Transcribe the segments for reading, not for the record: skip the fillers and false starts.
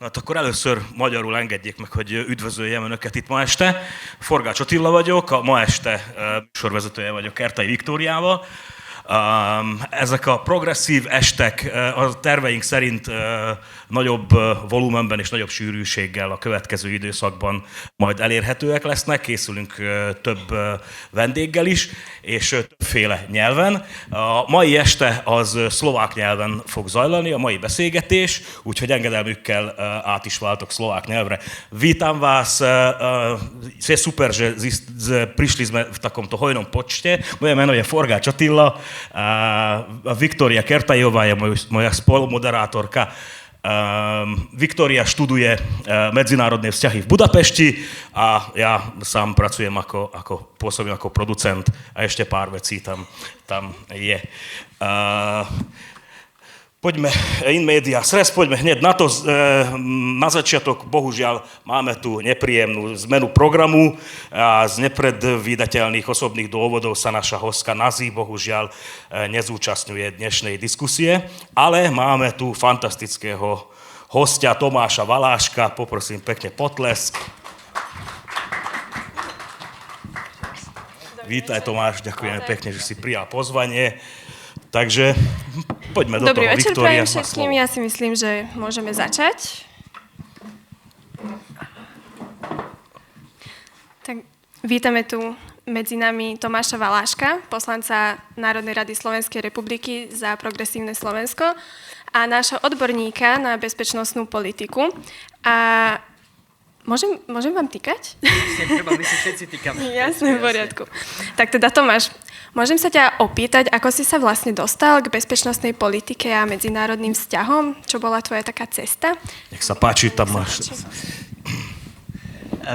Hát akkor először magyarul engedjék meg, hogy üdvözöljem Önöket itt ma este. Forgács Attila vagyok, ma este műsorvezetője vagyok Kertai Viktóriával. Ezek a progresszív estek a terveink szerint nagyobb volumenben és nagyobb sűrűséggel a következő időszakban majd elérhetőek lesznek. Készülünk több vendéggel is, és többféle nyelven. A mai este az szlovák nyelven fog zajlani, a mai beszélgetés, úgyhogy engedelmükkel át is váltok szlovák nyelvre. Vítam vás, sve super, že prišli sme v takomto hojnom počte. Moje meno je Forgáč Attila, Viktória Kertajová je moja spolumoderátorka. Viktória študuje medzinárodné vzťahy v Budapešti a ja sám pracujem pôsobím ako producent a ešte pár vecí tam je. Poďme in medias res, poďme hneď na to. Na začiatok, bohužiaľ, máme tu nepríjemnú zmenu programu a z nepredvídateľných osobných dôvodov sa naša hostka Nazi, bohužiaľ, nezúčastňuje dnešnej diskusie, ale máme tu fantastického hostia Tomáša Valáška. Poprosím pekne potlesk. Vítaj, Tomáš, ďakujeme pekne, že si prijal pozvanie. Takže poďme do Dobrý toho, večer, Viktória. prajem všetkým. Ja si myslím, že môžeme začať. Tak vítame tu medzi nami Tomáša Valáška, poslanca Národnej rady Slovenskej republiky za Progresívne Slovensko a nášho odborníka na bezpečnostnú politiku. A môžem vám týkať? My si všetci týkame. Jasné, v poriadku. Tak teda Tomáš, môžem sa ťa opýtať, ako si sa vlastne dostal k bezpečnostnej politike a medzinárodným vzťahom? Čo bola tvoja taká cesta? Nech sa páči, tam máš.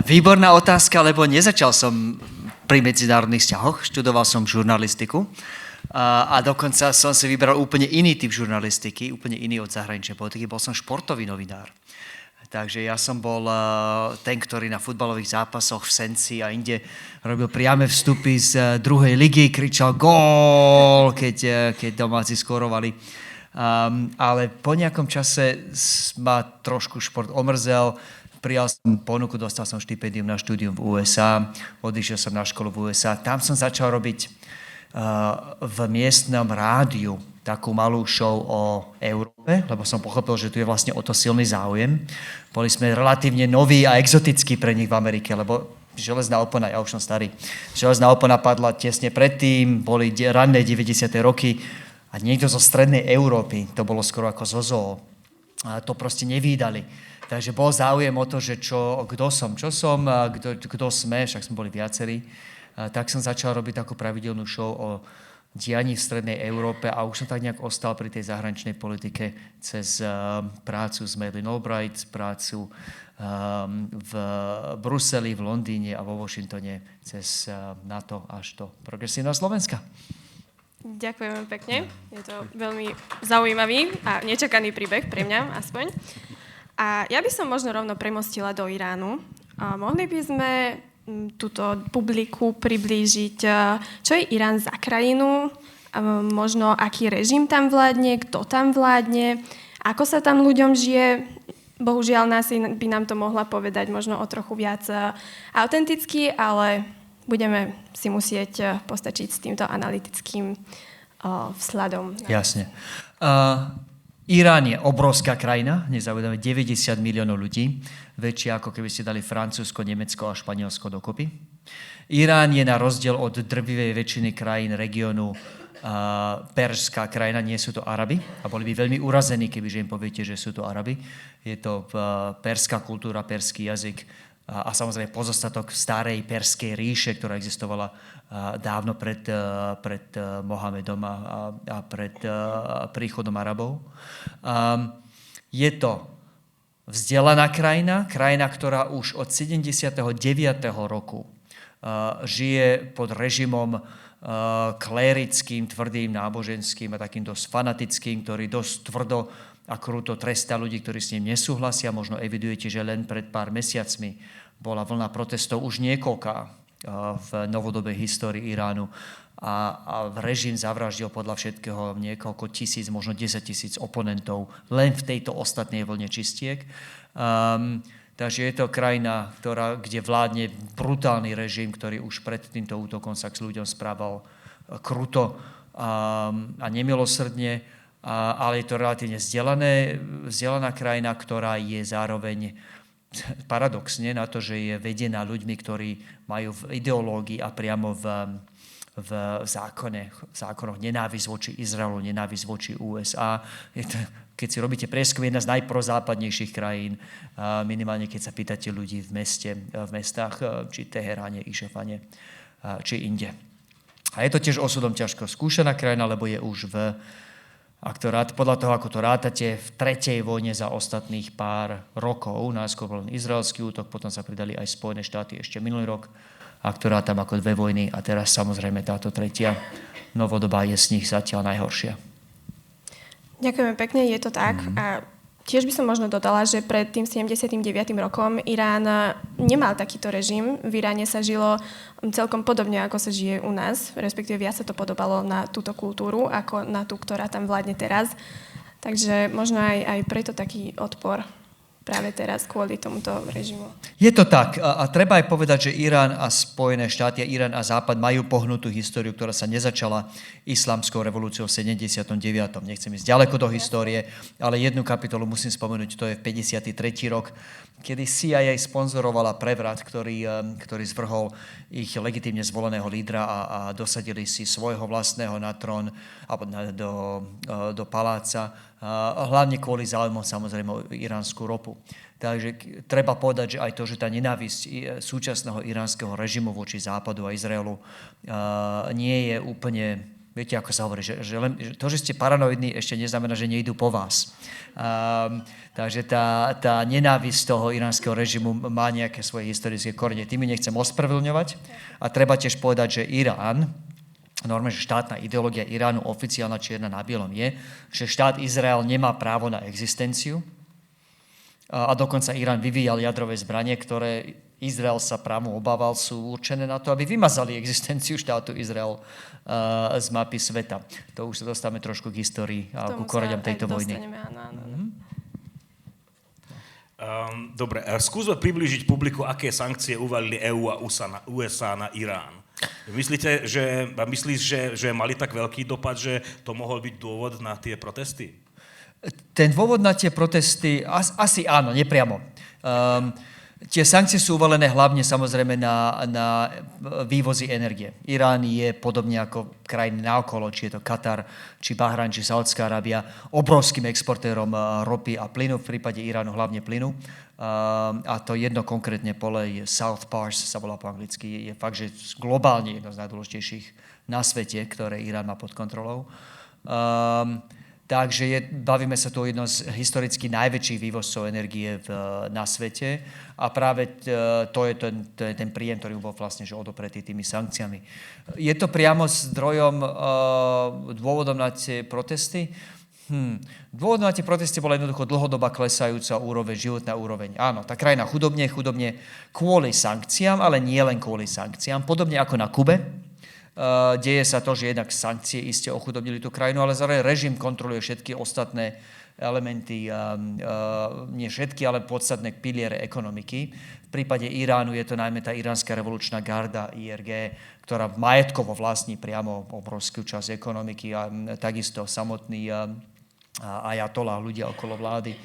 Výborná otázka, lebo nezačal som pri medzinárodných vzťahoch, študoval som žurnalistiku a dokonca som si vybral úplne iný typ žurnalistiky, úplne iný od zahraničnej politiky, bol som športový novinár. Takže ja som bol ten, ktorý na futbalových zápasoch v Senci a inde robil priame vstupy z druhej ligy, kričal gól, keď domáci skorovali. Ale po nejakom čase ma trošku šport omrzel, prijal som ponuku, dostal som štipendium na štúdium v USA, odišiel som na školu v USA. Tam som začal robiť v miestnom rádiu takú malú show o Európe, lebo som pochopil, že tu je vlastne o to silný záujem. Boli sme relatívne noví a exotickí pre nich v Amerike, lebo železná opona, ja už som starý, železná opona padla tesne predtým, boli ranné 90. roky a niekto zo strednej Európy, to bolo skoro ako zo zoo, a to proste nevídali. Takže bol záujem o to, že kto som, kto sme, však sme boli viacerí, tak som začal robiť takú pravidelnú show o dianí v strednej Európe a už som tak nejak ostal pri tej zahraničnej politike cez prácu s Madeleine Albright, prácu v Bruseli, v Londýne a vo Washingtone cez NATO až do Progresívneho Slovenska. Ďakujeme pekne. Je to veľmi zaujímavý a nečakaný príbeh pre mňa aspoň. A ja by som možno rovno premostila do Iránu. Mohli by sme túto publiku priblížiť, čo je Irán za krajinu, možno aký režim tam vládne, kto tam vládne, ako sa tam ľuďom žije. Bohužiaľ, Nasi by nám to mohla povedať možno o trochu viac autenticky, ale budeme si musieť postačiť s týmto analytickým vzhľadom. Jasne. Irán je obrovská krajina, nezaujímavé 90 miliónov ľudí, väčšia ako keby ste dali Francúzsko, Nemecko a Španielsko dokopy. Irán je na rozdiel od drvivej väčšiny krajín regiónu perská krajina, nie sú to Araby a boli by veľmi urazení, kebyže im poviete, že sú to Araby. Je to perská kultúra, perský jazyk a samozrejme pozostatok starej perskej ríše, ktorá existovala dávno pred Mohamedom a pred príchodom Arabov. Je to vzdelaná krajina, ktorá už od 79. roku žije pod režimom klérickým, tvrdým, náboženským a takým dosť fanatickým, ktorý dosť tvrdo a kruto trestá ľudí, ktorí s ním nesúhlasia. Možno evidujete, že len pred pár mesiacmi bola vlna protestov už niekoľká v novodobej histórii Iránu. A režim zavraždil podľa všetkého niekoľko tisíc, možno 10 000 oponentov len v tejto ostatnej vlne čistiek. Takže je to krajina, kde vládne brutálny režim, ktorý už pred týmto útokom sa k ľuďom správal kruto a nemilosrdne, ale je to relatívne vzdelaná krajina, ktorá je zároveň paradoxne na to, že je vedená ľuďmi, ktorí majú v ideológii a priamo v zákonoch nenávisť voči Izraelu, nenávisť voči USA. Keď si robíte prieskum, jedna z najprozápadnejších krajín, minimálne keď sa pýtate ľudí v mestách, či Teheráne, Išefane, či inde. A je to tiež osudom ťažko skúšaná krajina, lebo je už podľa toho, ako to rátate, v tretej vojne za ostatných pár rokov. Najskôr bol izraelský útok, potom sa pridali aj Spojené štáty ešte minulý rok, a ktorá tam ako 2 vojny. A teraz samozrejme táto tretia novodobá je z nich zatiaľ najhoršia. Ďakujeme pekne, je to tak. A tiež by som možno dodala, že pred tým 79. rokom Irán nemal takýto režim. V Iráne sa žilo celkom podobne, ako sa žije u nás. Respektíve viac sa to podobalo na túto kultúru, ako na tú, ktorá tam vládne teraz. Takže možno aj preto taký odpor práve teraz kvôli tomuto režimu. Je to tak. A treba aj povedať, že Irán a Spojené štáty, Irán a Západ majú pohnutú históriu, ktorá sa nezačala islamskou revolúciou v 79. Nechcem ísť ďaleko do histórie, ale jednu kapitolu musím spomenúť, to je v 53. rok, kedy CIA sponzorovala prevrat, ktorý zvrhol ich legitímne zvoleného lídra a dosadili si svojho vlastného na trón alebo do paláca, hlavne kvôli záujmom samozrejme o iránsku ropu. Takže treba povedať, že aj to, že tá nenávisť súčasného iránskeho režimu voči Západu a Izraelu nie je úplne, viete, ako sa hovorí, že to, že ste paranoidní, ešte neznamená, že nejdú po vás. Takže tá nenávisť toho iránskeho režimu má nejaké svoje historické korene. Tým nechcem ospravedlňovať. A treba tiež povedať, že Irán, normálne, že štátna ideológia Iránu, oficiálna čierna na bielom je, že štát Izrael nemá právo na existenciu a dokonca Irán vyvíjal jadrové zbranie, ktoré Izrael sa práve obával, sú určené na to, aby vymazali existenciu štátu Izrael z mapy sveta. To už sa dostávame trošku k histórii a ku koreňam tejto vojny. Áno. Dobre, skúsme priblížiť publiku, aké sankcie uvalili EU a USA na Irán. Myslíš, že mali tak veľký dopad, že to mohol byť dôvod na tie protesty? Ten dôvod na tie protesty, asi áno, nepriamo. Tie sankcie sú uvalené hlavne samozrejme na vývozy energie. Irán je podobne ako krajiny naokolo, či je to Katar, či Bahrajn, či Saudská Arábia, obrovským exportérom ropy a plynu, v prípade Iránu hlavne plynu. A to jedno konkrétne pole, South Pars sa volá po anglicky, je fakt, že globálne jedno z najdôležitejších na svete, ktoré Irán má pod kontrolou. Takže bavíme sa tu o jednom z historicky najväčších vývozcov energie na svete a práve to je ten príjem, ktorý bol vlastne že odopretý tými sankciami. Je to priamo zdrojom, dôvodom na tie protesty? Dôvodom na tie protesty bola jednoducho dlhodobá klesajúca životná úroveň. Áno, tá krajina chudobne kvôli sankciám, ale nie len kvôli sankciám, podobne ako na Kube. Deje sa to, že jednak sankcie iste ochudobnili tú krajinu, ale zároveň režim kontroluje všetky ostatné elementy, nie všetky, ale podstatné piliere ekonomiky. V prípade Iránu je to najmä tá iránska revolučná garda, IRG, ktorá majetkovo vlastní priamo obrovskú časť ekonomiky a takisto samotný ajatola, ľudia okolo vlády.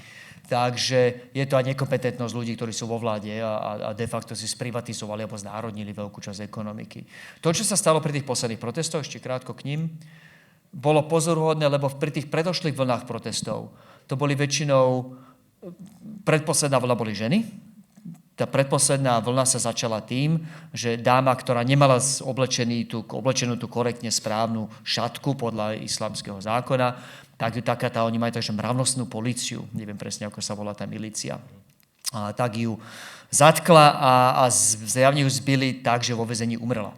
Takže je to aj nekompetentnosť ľudí, ktorí sú vo vláde a de facto si sprivatizovali alebo znárodnili veľkú časť ekonomiky. To, čo sa stalo pri tých posledných protestoch, ešte krátko k nim, bolo pozoruhodné, lebo pri tých predošlých vlnách protestov to boli väčšinou, predposledná vlna boli ženy. Tá predposledná vlna sa začala tým, že dáma, ktorá nemala oblečenú tú korektne správnu šatku podľa islamského zákona, oni majú takže mravnostnú políciu, neviem presne, ako sa volá tá milícia, tak ju zatkla a zjavne ju zbili tak, že vo väzení umrela.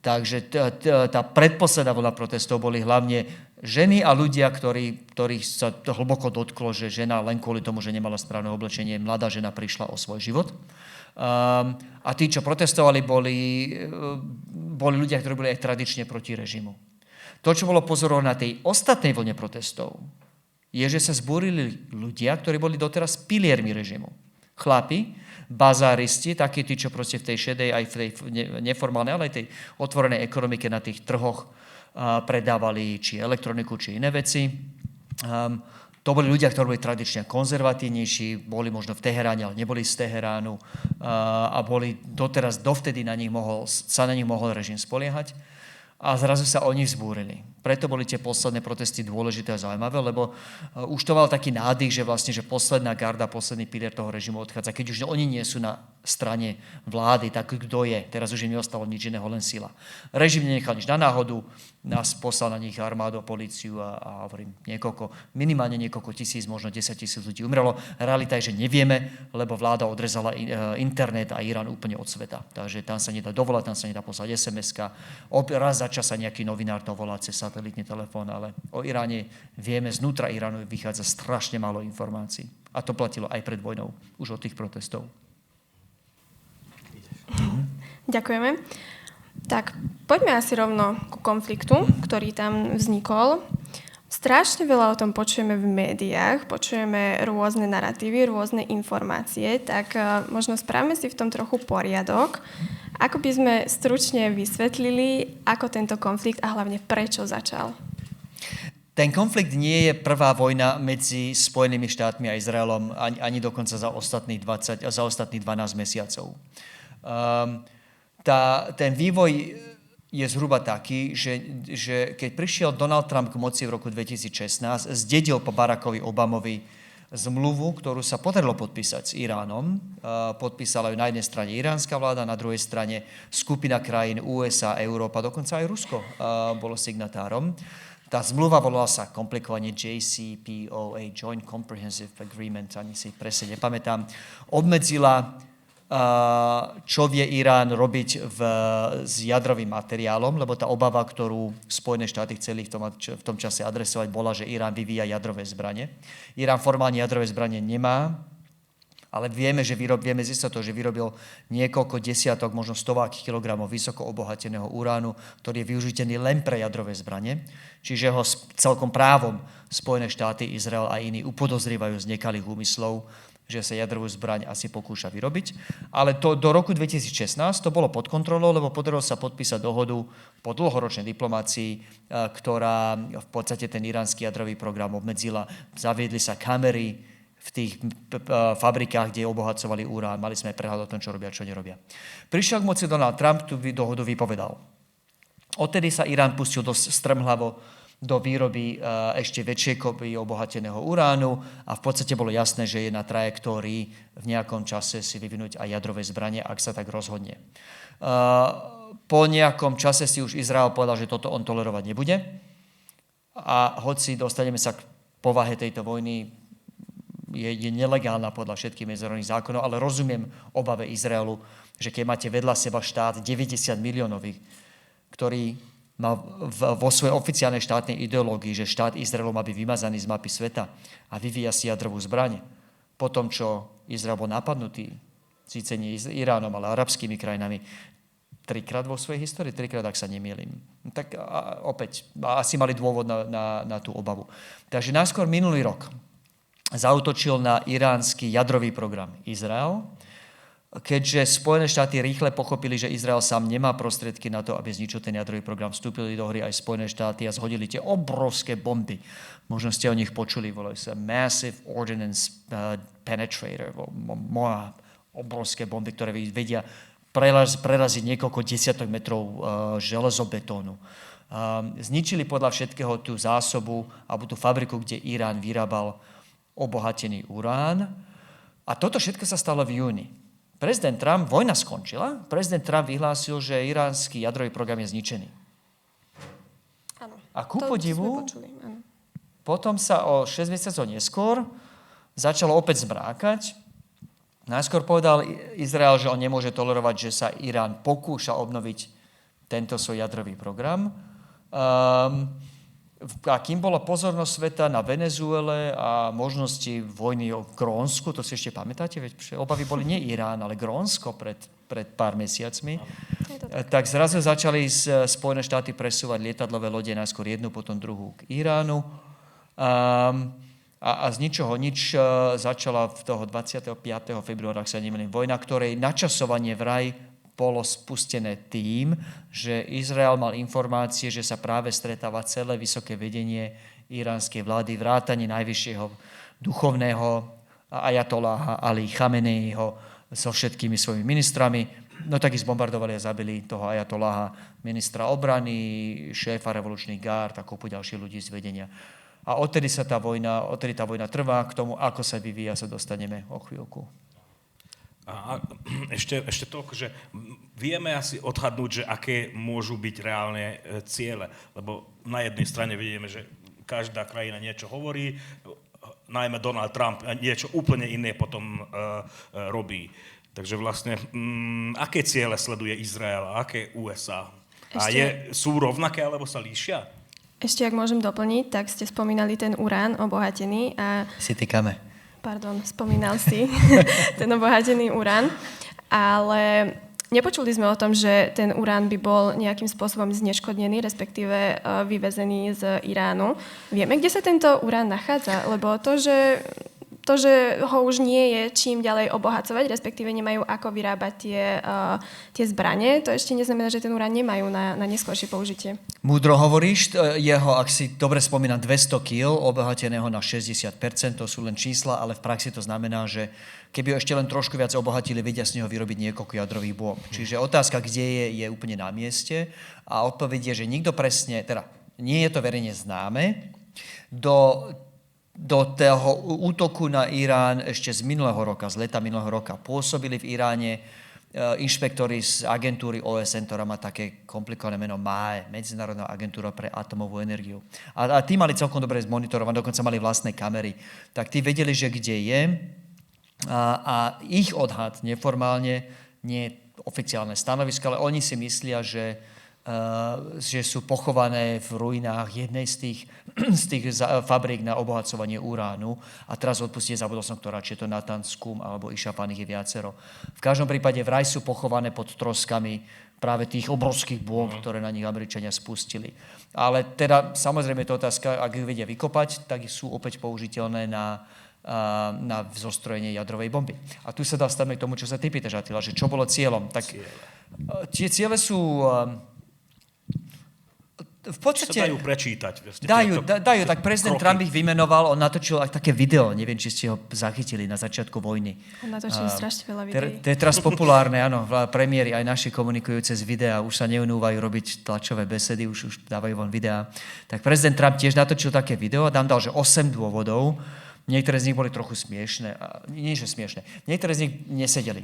Takže tá predposledná vlna protestov boli hlavne ženy a ľudia, ktorých sa to hlboko dotklo, že žena len kvôli tomu, že nemala správne oblečenie, mladá žena prišla o svoj život. A tí, čo protestovali, boli ľudia, ktorí boli aj tradične proti režimu. To, čo bolo pozorovať na tej ostatnej vlne protestov, je, že sa zbúrili ľudia, ktorí boli doteraz piliermi režimu. Chlapi, bazáristi, takí tí, čo proste v tej šedej, aj v tej neformálnej, ale aj tej otvorenej ekonomike na tých trhoch predávali či elektroniku, či iné veci. To boli ľudia, ktorí boli tradične konzervatívnejší, boli možno v Teheráne, ale neboli z Teheránu a boli doteraz, dovtedy sa na nich mohol režim spoliehať. A zrazu sa oni vzbúrili. Preto boli tie posledné protesty dôležité a zaujímavé, lebo už to mal taký nádych, že vlastne, že posledná garda, posledný pilier toho režimu odchádza. Keď už oni nie sú na strane vlády, tak kto je? Teraz už im neostalo nič iného, len sila. Režim nenechal nič na náhodu, nás poslal na nich armádu, políciu a hovorím, minimálne niekoľko tisíc, možno 10 000 ľudí umrelo. Realita je, že nevieme, lebo vláda odrezala internet a Irán úplne od sveta. Takže tam sa nedá dovolať, tam sa nedá poslať SMS-ka. Raz za čas sa nejaký novinár dovolá cez satelitný telefón, ale o Iráne vieme, znútra Iránu vychádza strašne málo informácií. A to platilo aj pred vojnou, už od tých protestov. Ďakujeme. Tak, poďme asi rovno ku konfliktu, ktorý tam vznikol. Strašne veľa o tom počujeme v médiách, počujeme rôzne naratívy, rôzne informácie, tak možno správame si v tom trochu poriadok. Ako by sme stručne vysvetlili, ako tento konflikt a hlavne prečo začal? Ten konflikt nie je prvá vojna medzi Spojenými štátmi a Izraelom ani dokonca za ostatných 12 mesiacov. Ten vývoj je zhruba taký, že keď prišiel Donald Trump k moci v roku 2016, zdedil po Barackovi Obamovi zmluvu, ktorú sa podarilo podpísať s Iránom. Podpísala ju na jednej strane iránska vláda, na druhej strane skupina krajín USA, Európa, dokonca aj Rusko bolo signatárom. Tá zmluva volala sa komplikovane JCPOA, Joint Comprehensive Agreement, ani si presne nepamätám, obmedzila čo vie Irán robiť s jadrovým materiálom, lebo tá obava, ktorú Spojené štáty chceli v tom čase adresovať, bola, že Irán vyvíja jadrové zbrane. Irán formálne jadrové zbrane nemá, ale vieme z istotou, že vyrobil niekoľko desiatok, možno stovák kilogramov vysoko obohateného uránu, ktorý je využiteľný len pre jadrové zbrane. Čiže ho celkom právom Spojené štáty, Izrael a iní upodozrievajú z nekalých úmyslov, že sa jadrovú zbraň asi pokúša vyrobiť. Ale do roku 2016 to bolo pod kontrolou, lebo podarilo sa podpísať dohodu po dlhoročnej diplomácii, ktorá v podstate ten iránsky jadrový program obmedzila. Zaviedli sa kamery v tých fabrikách, kde obohacovali urán. Mali sme prehľad o tom, čo robia, čo nerobia. Prišiel k moci Donald Trump, tú dohodu vypovedal. Odtedy sa Irán pustil dosť strmhlavo do výroby ešte väčšej kopy obohateného uránu a v podstate bolo jasné, že je na trajektórii v nejakom čase si vyvinúť aj jadrové zbranie, ak sa tak rozhodne. Po nejakom čase si už Izrael povedal, že toto on tolerovať nebude a hoci dostaneme sa k povahe tejto vojny, je nelegálna podľa všetkých medzinárodných zákonov, ale rozumiem obave Izraelu, že keď máte vedľa seba štát 90 miliónový, ktorý má vo svojej oficiálnej štátnej ideológii, že štát Izraelu má byť vymazaný z mapy sveta a vyvíja si jadrovú zbraň. Po tom, čo Izrael bol napadnutý, síce nie Iránom, ale arabskými krajinami, 3-krát vo svojej histórii, 3-krát, ak sa nemýlim. Tak opäť, asi mali dôvod na tú obavu. Takže najskôr minulý rok zaútočil na iránsky jadrový program Izrael, keďže Spojené štáty rýchle pochopili, že Izrael sám nemá prostriedky na to, aby zničil ten jadrový program. Vstúpili do hry aj Spojené štáty a zhodili tie obrovské bomby. Možno ste o nich počuli, volajú sa Massive Ordnance Penetrator, obrovské bomby, ktoré vedia preraziť niekoľko desiatok metrov železobetónu. Zničili podľa všetkého tú zásobu alebo tú fabriku, kde Irán vyrábal obohatený urán. A toto všetko sa stalo v júni. Prezident Trump, vojna skončila, prezident Trump vyhlásil, že iránsky jadrový program je zničený. Áno. A ku podivu, áno. Potom sa o 6 mesiacov neskôr začalo opäť zmrákať. Najskôr povedal Izrael, že on nemôže tolerovať, že sa Irán pokúša obnoviť tento svoj jadrový program. A kým bola pozornosť sveta na Venezuele a možnosti vojny o Grónsku, to si ešte pamätáte? Veď obavy boli nie Irán, ale Grónsko pred pár mesiacmi. Tak zrazu začali Spojené štáty presúvať lietadlové lode, najskôr jednu, potom druhú k Iránu. A z ničoho nič začala v toho 25. februára, ak sa nemýlim, vojna, ktorej načasovanie vraj bolo spustené tým, že Izrael mal informácie, že sa práve stretáva celé vysoké vedenie iránskej vlády, vrátane najvyššieho duchovného ajatoláha Ali Chameneiho so všetkými svojimi ministrami. No tak ich zbombardovali a zabili toho ajatoláha, ministra obrany, šéfa revolučných gárd a kopu ďalších ľudí z vedenia. A odtedy tá vojna trvá. K tomu, ako sa vyvíja, sa dostaneme o chvíľku. A ešte toľko, že vieme asi odhadnúť, že aké môžu byť reálne ciele, lebo na jednej strane vidíme, že každá krajina niečo hovorí, najmä Donald Trump niečo úplne iné potom robí. Takže vlastne, aké ciele sleduje Izrael a aké USA? A sú rovnaké, alebo sa líšia? Ešte, ak môžem doplniť, tak ste spomínali ten urán obohatený a... Si týkame. Pardon, spomínal si ten obohatený urán, ale nepočuli sme o tom, že ten urán by bol nejakým spôsobom zneškodnený, respektíve vyvezený z Iránu. Vieme, kde sa tento urán nachádza? Lebo to, že ho už nie je čím ďalej obohacovať, respektíve nemajú ako vyrábať tie zbranie, to ešte neznamená, že ten urán nemajú na neskôršie použitie. Múdro hovoríš, ak si dobre spomínam, 200 kg obohateného na 60%, to sú len čísla, ale v praxi to znamená, že keby ho ešte len trošku viac obohatili, vedia z neho vyrobiť niekoľko jadrových bomb. Čiže otázka, kde je úplne na mieste a odpoveď je, že nikto presne, teda nie je to verejne známe, do toho útoku na Irán ešte z leta minulého roka pôsobili v Iráne inšpektori z agentúry OSN, ktorá má také komplikované meno MAE, Medzinárodná agentúra pre atomovú energiu. A tí mali celkom dobre zmonitorované, dokonca mali vlastné kamery. Tak tí vedeli, že kde je a ich odhad neformálne, nie je oficiálne stanovisko, ale oni si myslia, že sú pochované v ruinách jednej z tých fabrík na obohacovanie uránu. A teraz odpustite, zabudol som, ktorá, či je to Natanz, Qum alebo Isfahan, ich je viacero. V každom prípade vraj sú pochované pod troskami práve tých obrovských bomb, ktoré na nich Američania spustili. Ale teda, samozrejme, je to otázka, ak ich vedia vykopať, tak sú opäť použiteľné na zostrojenie jadrovej bomby. A tu sa dostávame k tomu, čo sa ty pýtaš, Attila, že čo bolo cieľom. Tak tie ciele sú... V podstate... Čo sa dajú prečítať? Dajú. Tak prezident Trump ich vymenoval, on natočil aj také video, neviem, či ste ho zachytili na začiatku vojny. On natočil strašne veľa videí. To je teraz populárne, áno, premiéry aj naši komunikujú cez videá, už sa neunúvajú robiť tlačové besedy, už dávajú von videá. Tak prezident Trump tiež natočil také video a tam dal, že 8 dôvodov, niektoré z nich boli trochu smiešné, nie že smiešné, niektoré z nich nesedeli,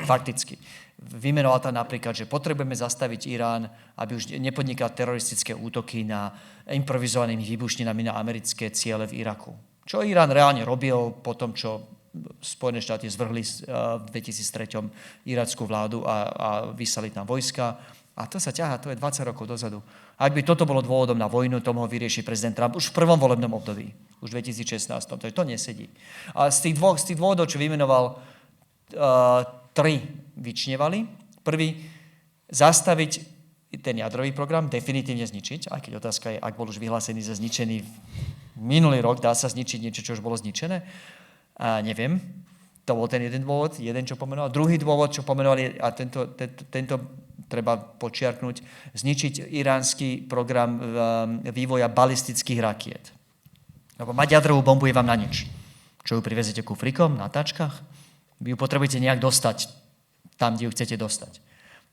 fakticky. Vymenoval tam napríklad, že potrebujeme zastaviť Irán, aby už nepodnikal teroristické útoky na improvizovanými výbušninami na americké ciele v Iraku. Čo Irán reálne robil po tom, čo Spojené štáty zvrhli v 2003 irackú vládu a vyslali tam vojska. A to sa ťahá, to je 20 rokov dozadu. Ak by toto bolo dôvodom na vojnu, to mohol vyriešiť prezident Trump už v prvom volebnom období, už v 2016. To nesedí. A z tých dôvodov, čo vymenoval, 3 vyčnevali. Prvý, zastaviť ten jadrový program, definitívne zničiť, aj keď otázka je, ak bol už vyhlásený za zničený minulý rok, dá sa zničiť niečo, čo už bolo zničené? Neviem. To bol ten jeden dôvod, čo pomenoval. Druhý dôvod, čo pomenovali, a tento treba počiarknúť, zničiť iránsky program vývoja balistických rakiet. Lebo mať jadrovú bombu je vám na nič. Čo ju privezete kufrikom, na tačkách? Vy ju potrebujete nejak dostať tam, kde ju chcete dostať.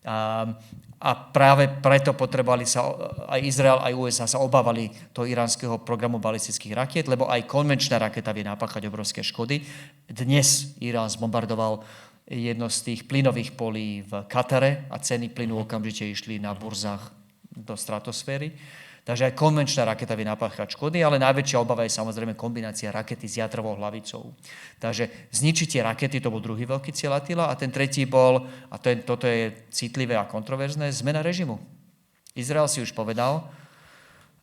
A práve preto potrebovali sa, aj Izrael, aj USA sa obávali toho iránskeho programu balistických rakiet, lebo aj konvenčná raketa vie napáchať obrovské škody. Dnes Irán zbombardoval jedno z tých plynových polí v Katare a ceny plynu okamžite išli na burzách do stratosféry. Takže aj konvenčná raketa vie napáchať škody, ale najväčšia obava je samozrejme kombinácia rakety s jadrovou hlavicou. Takže zničitie rakety, to bol druhý veľký cieľ Attila, a ten tretí bol, a toto je citlivé a kontroverzné, zmena režimu. Izrael si už povedal,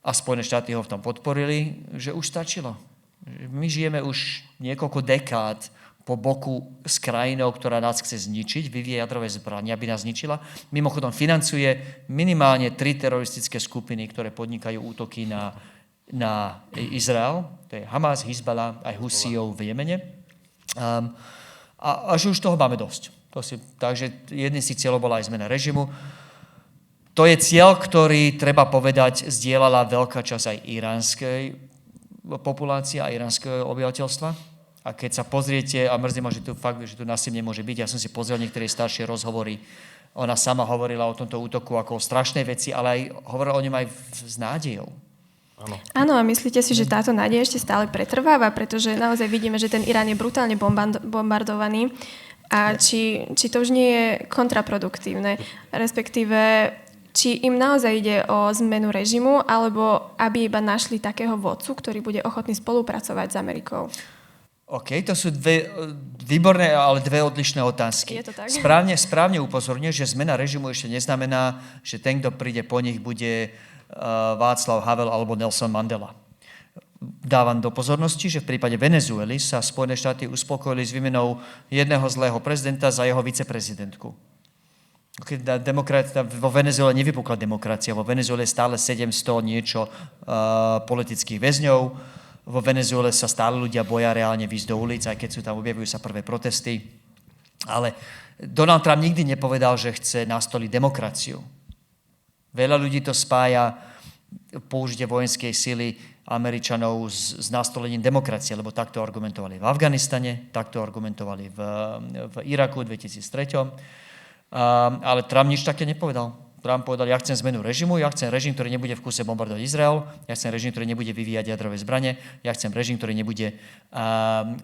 a Spojené štáty ho v tom podporili, že už stačilo. My žijeme už niekoľko dekád po boku s krajinou, ktorá nás chce zničiť, vyvíja jadrové zbrania, aby nás zničila. Mimochodom financuje minimálne 3 teroristické skupiny, ktoré podnikajú útoky na Izrael. To je Hamas, Hizballah, aj Husijov v Jemene. A že už toho máme dosť. Takže jedným z cieľov bola aj zmena režimu. To je cieľ, ktorý, treba povedať, zdieľala veľká časť aj iránskej populácie a iránskeho obyvateľstva. A keď sa pozriete, a mrzí ma, že tu fakt, že tu nás tým nemôže byť, ja som si pozrel niektoré staršie rozhovory, ona sama hovorila o tomto útoku ako o strašnej veci, ale aj hovorila o ňom aj s nádejou. Áno, a myslíte si, že táto nádej ešte stále pretrváva, pretože naozaj vidíme, že ten Irán je brutálne bombardovaný a či to už nie je kontraproduktívne, respektíve či im naozaj ide o zmenu režimu, alebo aby iba našli takého vodcu, ktorý bude ochotný spolupracovať s Amerikou. OK, to sú dve výborné, ale dve odlišné otázky. Je to tak? Správne upozorňujem, že zmena režimu ešte neznamená, že ten, kto príde po nich, bude Václav Havel alebo Nelson Mandela. Dávam do pozornosti, že v prípade Venezuely sa Spojené štáty uspokojili s výmenou jedného zlého prezidenta za jeho viceprezidentku. Vo Venezuele nevypukla demokracia, vo Venezuele je stále 700 niečo politických väzňov, vo Venezuele sa stále ľudia boja reálne výjsť do ulic, aj keď sú tam, objavujú sa prvé protesty. Ale Donald Trump nikdy nepovedal, že chce nastoliť demokraciu. Veľa ľudí to spája použitie vojenskej sily Američanov s nastolením demokracie, lebo takto argumentovali v Afganistane, takto argumentovali v Iraku v 2003. Ale Trump nič také nepovedal. Trump povedal, ja chcem zmenu režimu, ja chcem režim, ktorý nebude v kúse bombardovať Izrael, ja chcem režim, ktorý nebude vyvíjať jadrové zbrane, ja chcem režim, ktorý nebude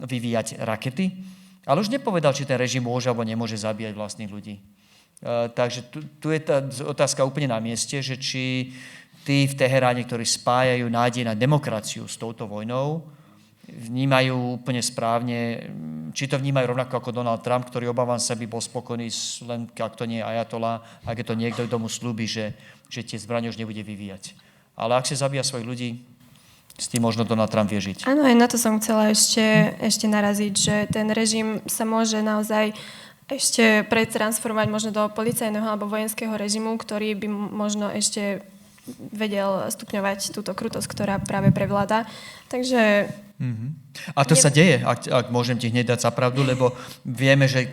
vyvíjať rakety. Ale už nepovedal, či ten režim môže alebo nemôže zabíjať vlastných ľudí. Takže tu je tá otázka úplne na mieste, že či tí v Teheráne, ktorí spájajú nádej na demokraciu s touto vojnou, vnímajú úplne správne, či to vnímajú rovnako ako Donald Trump, ktorý, obávam sa, by bol spokojný len, ak to nie je ajatola, ak je to niekto, kto mu slúbi, že tie zbrane už nebude vyvíjať. Ale ak sa zabíja svojich ľudí, s tým možno Donald Trump vie žiť. Áno, aj na to som chcela ešte naraziť, že ten režim sa môže naozaj ešte pretransformovať možno do policajného alebo vojenského režimu, ktorý by možno ešte vedel stupňovať túto krutosť, ktorá práve prevláda. Takže... A to sa deje, ak môžem ti hneď dať za pravdu, lebo vieme, že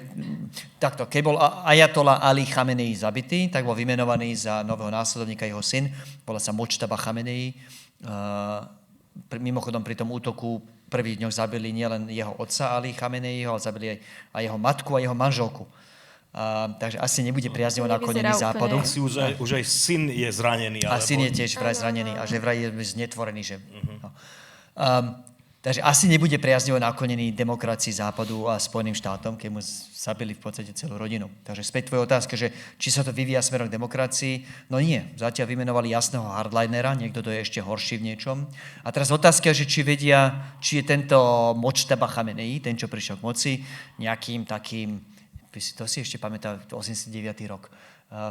takto, keď bol ajatola Ali Chamenei zabitý, tak bol vymenovaný za nového následovníka jeho syn, volá sa Močtaba Chamenei. Mimochodom pri tom útoku prvých dňoch zabili nielen jeho otca Ali Chameneiho, ale zabili aj jeho matku a jeho manželku. Takže asi nebude priaznivo naklonený západu. Asi už aj syn je zranený. A syn je tiež vraj zranený a že vraj je znetvorený. Že... Takže asi nebude priaznivo naklonený demokracii západu a Spojeným štátom, keď mu zabili v podstate celú rodinu. Takže späť tvoja otázka, že či sa to vyvíja smerom k demokracii, no nie. Zatiaľ vymenovali jasného hardlinera, niekto to je ešte horší v niečom. A teraz otázka, že či vedia, či je tento Močtaba Chamenei, ten, čo prišiel k moci, nejakým takým, to si ešte pamätá, 89. rok.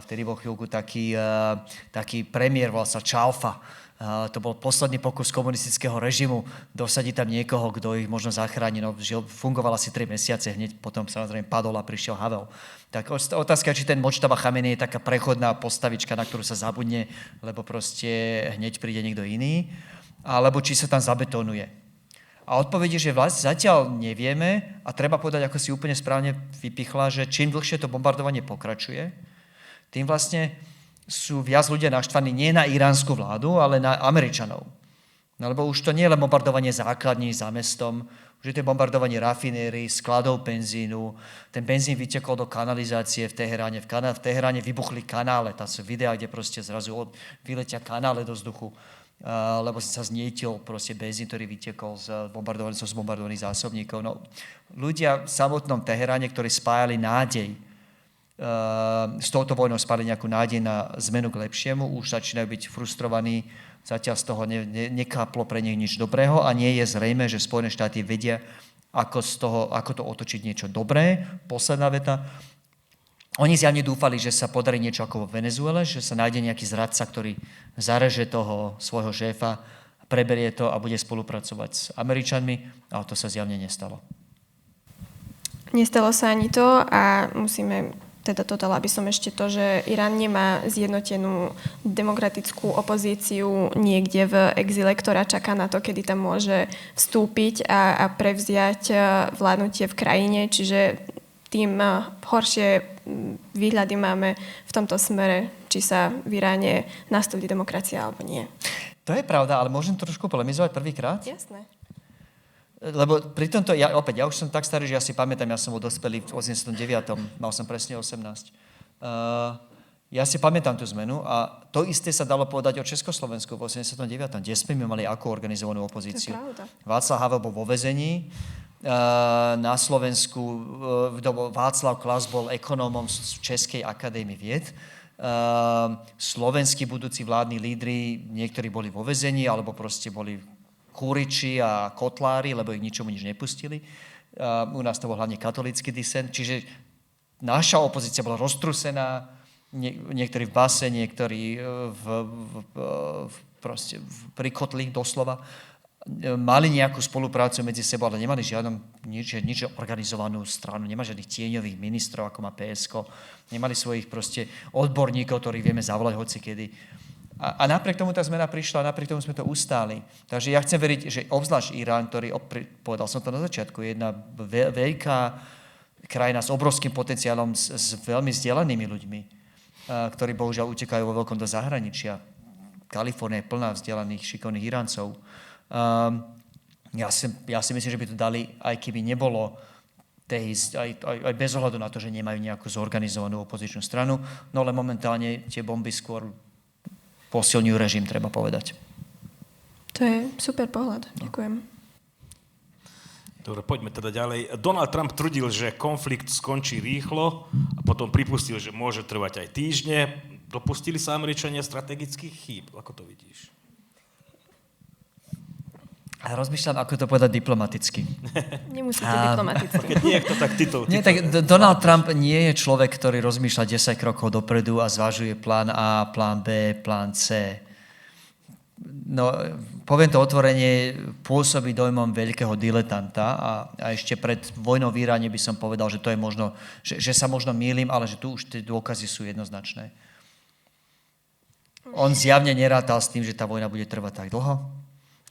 Vtedy bol chvíľku taký premiér, volal sa Čaufa. To bol posledný pokus komunistického režimu dosadiť tam niekoho, kto ich možno zachráni. No, fungoval asi 3 mesiace, hneď potom samozrejme padol a prišiel Havel. Tak otázka, či ten Močtaba Chamenei je taká prechodná postavička, na ktorú sa zabudne, lebo proste hneď príde niekto iný, alebo či sa tam zabetonuje. A odpoveď je, že vlastne zatiaľ nevieme a treba povedať, ako si úplne správne vypichla, že čím dlhšie to bombardovanie pokračuje, tým vlastne sú viac ľudia naštvaní nie na iránsku vládu, ale na Američanov. No, lebo už to nie je len bombardovanie základní za mestom, už je to bombardovanie rafinérií, skladov benzínu. Ten benzín vytekol do kanalizácie v Teheráne. V Teheráne vybuchli kanále. Tam sú videá, kde proste zrazu vyletia kanále do vzduchu, lebo sa znietil proste benzín, ktorý vytekol z bombardovaných zásobníkov. No, ľudia v samotnom Teheráne, ktorí spájali nádej s touto vojnou, spali nejakú nádej na zmenu k lepšiemu, už začínajú byť frustrovaní, zatiaľ z toho nekáplo pre nich nič dobrého a nie je zrejme, že Spojené štáty vedia, ako to otočiť niečo dobré. Posledná veta. Oni zjavne dúfali, že sa podarí niečo ako vo Venezuele, že sa nájde nejaký zradca, ktorý zareže toho svojho šéfa, preberie to a bude spolupracovať s Američanmi, ale to sa zjavne nestalo. Nestalo sa ani to a musíme teda dodala by som ešte to, že Irán nemá zjednotenú demokratickú opozíciu niekde v exile, ktorá čaká na to, kedy tam môže vstúpiť a prevziať vládnutie v krajine, čiže tým horšie výhľady máme v tomto smere, či sa v Iráne nastolí demokracia alebo nie. To je pravda, ale môžem trošku polemizovať prvýkrát? Jasné. Lebo pri tomto, ja už som tak starý, že ja si pamätám, ja som bol dospelý v 89. Mal som presne 18. Ja si pamätám tú zmenu a to isté sa dalo povedať o Československu v 89. Kde sme mali akú organizovanú opozíciu. To je pravda. Václav Havel bol vo väzení, na Slovensku Václav Klas bol ekonómom z Českej akadémie vied. Slovenskí budúci vládni lídri, niektorí boli vo väzení, alebo proste boli kúriči a kotlári, lebo ich ničomu nič nepustili. U nás to bol hlavne katolícky disent, čiže naša opozícia bola roztrusená, niektorí v base, niektorí pri kotli doslova. Mali nejakú spoluprácu medzi sebou, ale nemali nič organizovanú stranu, nemali žiadnych tieňových ministrov, ako má PSK, nemali svojich proste odborníkov, ktorých vieme zavolať hocikedy. A napriek tomu tá zmena prišla, napriek tomu sme to ustáli. Takže ja chcem veriť, že obzvlášť Irán, ktorý, povedal som to na začiatku, je jedna veľká krajina s obrovským potenciálom, s veľmi vzdelanými ľuďmi, ktorí bohužiaľ utekajú vo veľkom do zahraničia. Kalifornia je plná vzdelaných, šikovných Iráncov. Ja si myslím, že by to dali, aj keby nebolo aj bez ohľadu na to, že nemajú nejakú zorganizovanú opozičnú stranu, no ale momentálne tie bomby skôr posilňujú režim, treba povedať. To je super pohľad. Ďakujem. Dobre, poďme teda ďalej. Donald Trump tvrdil, že konflikt skončí rýchlo a potom pripustil, že môže trvať aj týždne. Dopustili sa Američania strategických chýb. Ako to vidíš? A rozmýšľam, ako to povedať diplomaticky. Nemusíte diplomaticky. Keď niekto, tak ty to... Nie, tak Donald Trump nie je človek, ktorý rozmýšľa 10 krokov dopredu a zvažuje plán A, plán B, plán C. No, poviem to otvorene, pôsobí dojmom veľkého diletanta a ešte pred vojnou v Iráne by som povedal, že to je možno, že sa možno mýlim, ale že tu už tie dôkazy sú jednoznačné. On zjavne nerátal s tým, že tá vojna bude trvať tak dlho.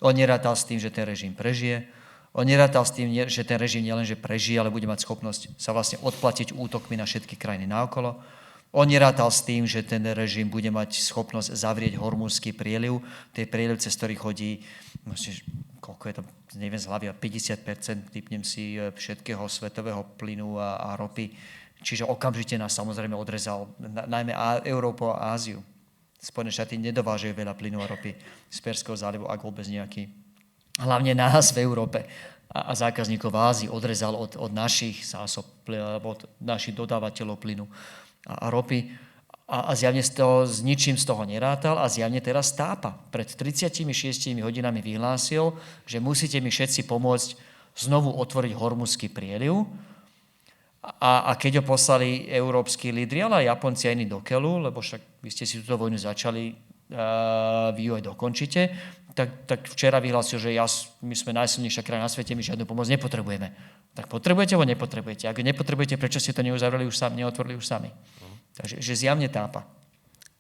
On nerátal s tým, že ten režim prežije. On nerátal s tým, že ten režim nielenže prežije, ale bude mať schopnosť sa vlastne odplatiť útokmi na všetky krajiny naokolo. On nerátal s tým, že ten režim bude mať schopnosť zavrieť Hormuzský prieliv, tie prieliv, cez ktorý chodí, koľko je to, neviem z hlavy, 50%, typnem si, všetkého svetového plynu a ropy. Čiže okamžite nás samozrejme odrezal, najmä Európu a Áziu. Spojené štáty nedovážajú veľa plynu a ropy z Perského zálivu, ak vôbec nejaký. Hlavne nás v Európe a zákazníkov v Ázii odrezal od našich zásob, od našich dodávateľov plynu a ropy a zjavne s ničím z toho nerátal a zjavne teraz tápa. Pred 36 hodinami vyhlásil, že musíte mi všetci pomôcť znovu otvoriť Hormuzský prieliv. A keď ho poslali európski lídri, ale aj Japonci a iní do keľu, lebo však vy ste si túto vojnu začali, vy ju aj dokončíte, tak včera vyhlásil, že my sme najsilnejšia krajina na svete, my žiadnu pomoc nepotrebujeme. Tak potrebujete alebo nepotrebujete? Ak nepotrebujete, prečo ste to neotvorili už sami? Takže zjavne tápa.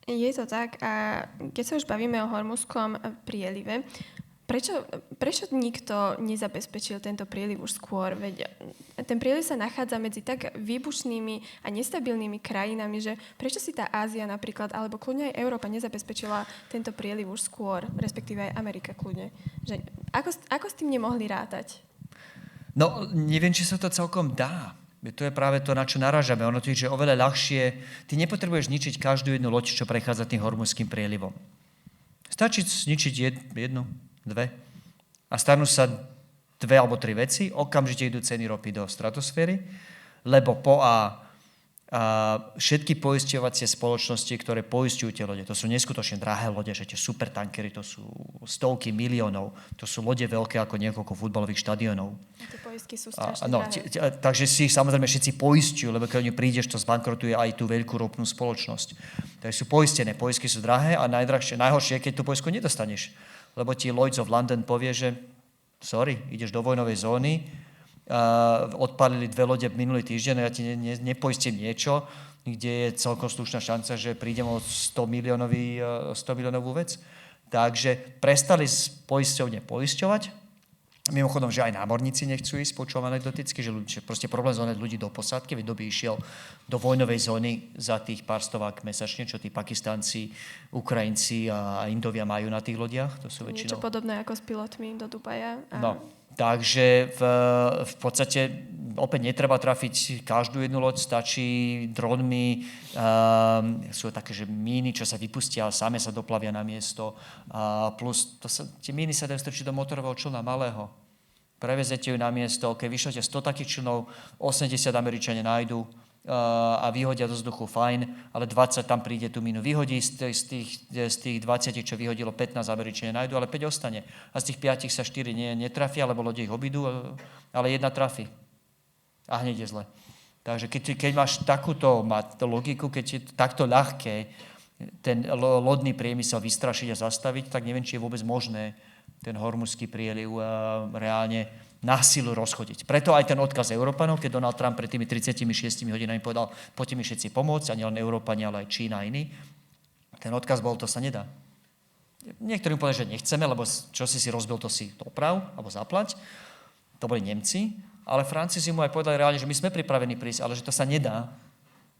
Je to tak a keď sa už bavíme o Hormuzskom prielive, Prečo nikto nezabezpečil tento prieliv už skôr? Veď ten prieliv sa nachádza medzi tak výbušnými a nestabilnými krajinami, že prečo si tá Ázia napríklad, alebo kľudne aj Európa nezabezpečila tento prieliv už skôr, respektíve aj Amerika kľudne? Že ako s tým nemohli rátať? No, neviem, či sa to celkom dá. To je práve to, na čo narážame. Ono to je, že oveľa ľahšie. Ty nepotrebuješ zničiť každú jednu loď, čo prechádza tým Hormuzským prielivom. Stačí zničiť jednu, dve. A stanú sa 2 alebo 3 veci, okamžite idú ceny ropy do stratosféry, lebo po A všetky poisťovacie spoločnosti, ktoré poisťujú tie lode, to sú neskutočne drahé lode, že tie supertankery, to sú stovky miliónov, to sú lode veľké ako niekoľko futbalových štadiónov. Tie poistky sú strašne drahé. Takže si ich samozrejme všetci poisťujú, lebo keď prídeš, to zbankrotuje aj tú veľkú ropnú spoločnosť. Takže sú poistené, poistky sú drahé a najhoršie je, keď tú poistku nedostaneš. Lebo ti Lloyd's of London povie, že sorry, ideš do vojnovej zóny, odpálili 2 lode minulý týždeň a ja ti nepoistím niečo, kde je celkom slušná šanca, že prídem o 100 miliónovú vec. Takže prestali poisťovne poisťovať. Mimochodom, že aj námorníci nechcú ísť, počúvam anekdoticky, že proste problém zohnať ľudí do posádky, veď by išiel do vojnovej zóny za tých pár stovák mesačne, čo tí Pakistanci, Ukrajinci a Indovia majú na tých lodiach. To sú väčšinou... Niečo podobné ako s pilotmi do Dubaja. No, takže v podstate opäť netreba trafiť každú jednu loď, stačí dronmi, sú také, že míny, čo sa vypustia, same sa doplavia na miesto, plus tie míny sa dajú strčiť do motorového člna malého. Prevezete ju na miesto, keď vyšlete 100 takých člnov, 80 Američania nájdu a vyhodia do vzduchu, fajn, ale 20 tam príde tú mínu vyhodí, z tých 20, čo vyhodilo 15 Američania nájdu, ale 5 ostane. A z tých 5 sa 4 netrafia, lebo lode ich obidú, ale 1 trafí. A hneď je zle. Takže keď máš takúto logiku, keď je takto ľahké ten lodný priemysel vystrašiť a zastaviť, tak neviem, či je vôbec možné ten Hormuzský prieliv reálne na silu rozchodiť. Preto aj ten odkaz Európanov, keď Donald Trump pred tými 36 hodinami povedal, poďte mi všetci pomôcť, a nielen Európania, ale aj Čína a iní, ten odkaz bol, to sa nedá. Niektorým povedali, že nechceme, lebo čo si rozbil, to si oprav, alebo zaplať. To boli Nemci, ale Francúzi mu aj povedali reálne, že my sme pripravení prísť, ale že to sa nedá.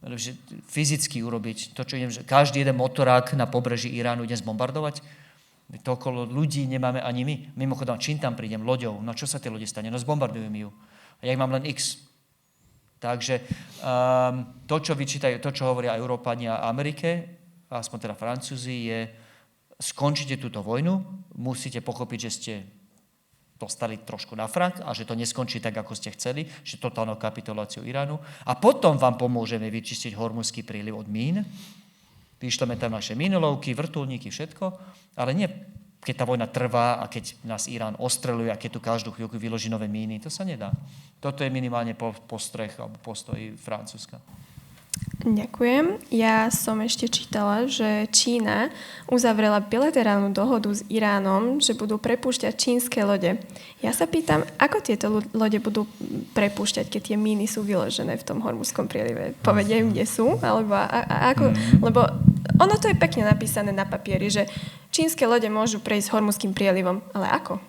Že fyzicky urobiť to, čo idem, že každý jeden motorák na pobreží Iránu idem zbombardovať. Toľko ľudí nemáme ani my. Mimochodom, čím tam prídem? Loďou. No čo sa tej lode stane? No zbombardujem ju. A ja ich mám len X. Takže to, čo vyčítajú, to, čo hovoria Európania a Amerike, aspoň teda Francúzi, je skončite túto vojnu, musíte pochopiť, že ste dostali trošku na frak a že to neskončí tak, ako ste chceli, že totálnou kapituláciu Iránu. A potom vám pomôžeme vyčistiť Hormuzský príliv od mín. Vyšleme tam naše mínolovky, vrtuľníky, všetko, ale nie keď tá vojna trvá a keď nás Irán ostreluje a keď tu každú chvíľku vyloží nové míny. To sa nedá. Toto je minimálne postreh alebo postoj Francúzska. Ďakujem. Ja som ešte čítala, že Čína uzavrela bilaterálnu dohodu s Iránom, že budú prepúšťať čínske lode. Ja sa pýtam, ako tieto lode budú prepúšťať, keď tie míny sú vyložené v tom Hormuzskom prielive? Povedia im, kde sú? Alebo ako? Lebo ono to je pekne napísané na papieri, že čínske lode môžu prejsť Hormuzským prielivom, ale ako?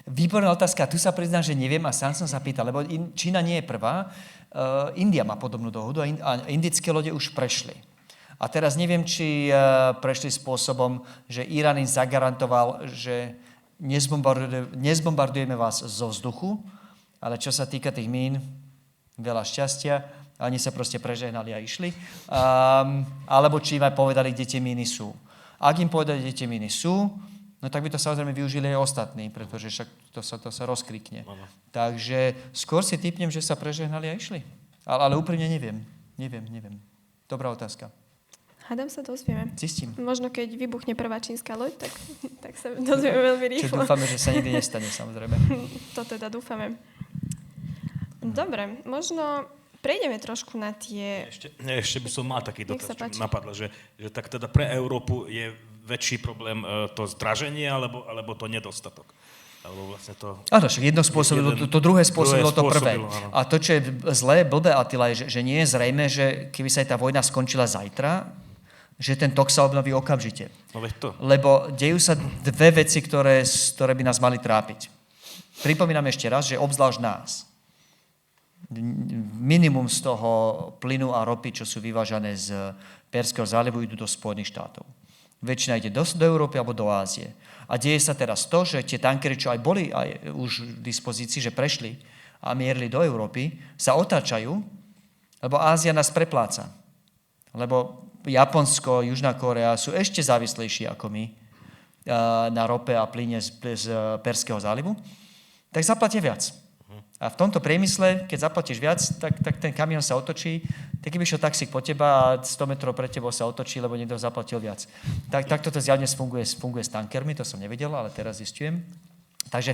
Výborná otázka. Tu sa priznám, že neviem a sám som sa pýtal, lebo Čína nie je prvá. India má podobnú dohodu a indické lode už prešli. A teraz neviem, či prešli spôsobom, že Irán im zagarantoval, že nezbombardujeme vás zo vzduchu, ale čo sa týka tých mín, veľa šťastia, oni sa proste prežehnali a išli. Alebo či im aj povedali, kde tie míny sú. Ak im povedali, kde tie míny sú, no tak by to samozrejme využili aj ostatní, pretože však to sa rozkrikne. Takže skôr si tipnem, že sa prežehnali a išli. Ale úprimne neviem. Dobrá otázka. Hádam sa dozvieme. Zistím. Možno keď vybuchne prvá čínska loď, tak sa dozvieme veľmi rýchlo. Čo dúfame, že sa nikdy nestane, samozrejme. To teda dúfame. Dobre, možno prejdeme trošku na tie... Ešte by som mal taký dotaz, čo napadlo, že tak teda pre Európu je väčší problém to zdraženie, alebo to nedostatok? Alebo vlastne to... Áno, však jedno spôsobilo, to druhé spôsobilo to prvé. Áno. A to, čo je zlé, blbé, Attila, je, že nie je zrejme, že keby sa aj tá vojna skončila zajtra, že ten tok sa obnoví okamžite. No veď to. Lebo dejú sa dve veci, ktoré by nás mali trápiť. Pripomínam ešte raz, že obzvlášť nás. Minimum z toho plynu a ropy, čo sú vyvážané z Perského zálivu, idú do Spojených štátov. Väčšina ide do Európy alebo do Ázie. A deje sa teraz to, že tie tankery, čo aj boli aj už v dispozícii, že prešli a mierili do Európy, sa otáčajú, lebo Ázia nás prepláca. Lebo Japonsko, Južná Kórea sú ešte závislejší ako my na rope a plyne z Perského zálivu, tak zaplatia viac. A v tomto priemysle, keď zaplatíš viac, tak ten kamión sa otočí, tak keby šiel taxík po teba a 100 metrov pred tebou sa otočí, lebo niekto zaplatil viac. Takto to zjavne funguje s tankermi, to som nevedel, ale teraz zistujem. Takže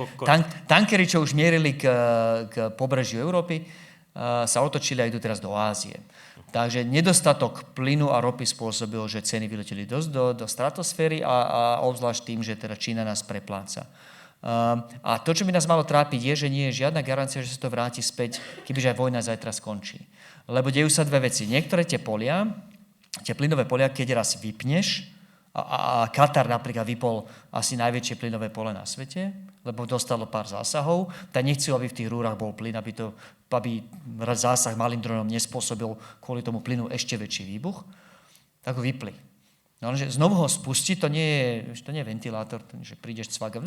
tankery, čo už mierili k pobrežiu Európy, sa otočili a idú teraz do Ázie. Takže nedostatok plynu a ropy spôsobil, že ceny vyleteli dosť do stratosféry a obzvlášť tým, že teda Čína nás prepláca. A to, čo by nás malo trápiť, je, že nie je žiadna garancia, že sa to vráti späť, kebyže aj vojna zajtra skončí. Lebo dejú sa dve veci. Niektoré tie plynové polia, keď raz vypneš, a Katar napríklad vypol asi najväčšie plynové pole na svete, lebo dostalo pár zásahov, tak nechcú, aby v tých rúrach bol plyn, aby zásah malým dronom nespôsobil kvôli tomu plynu ešte väčší výbuch, tak ho vypli. No, že znovu ho spustiť, to nie je ventilátor, že prídeš cvak a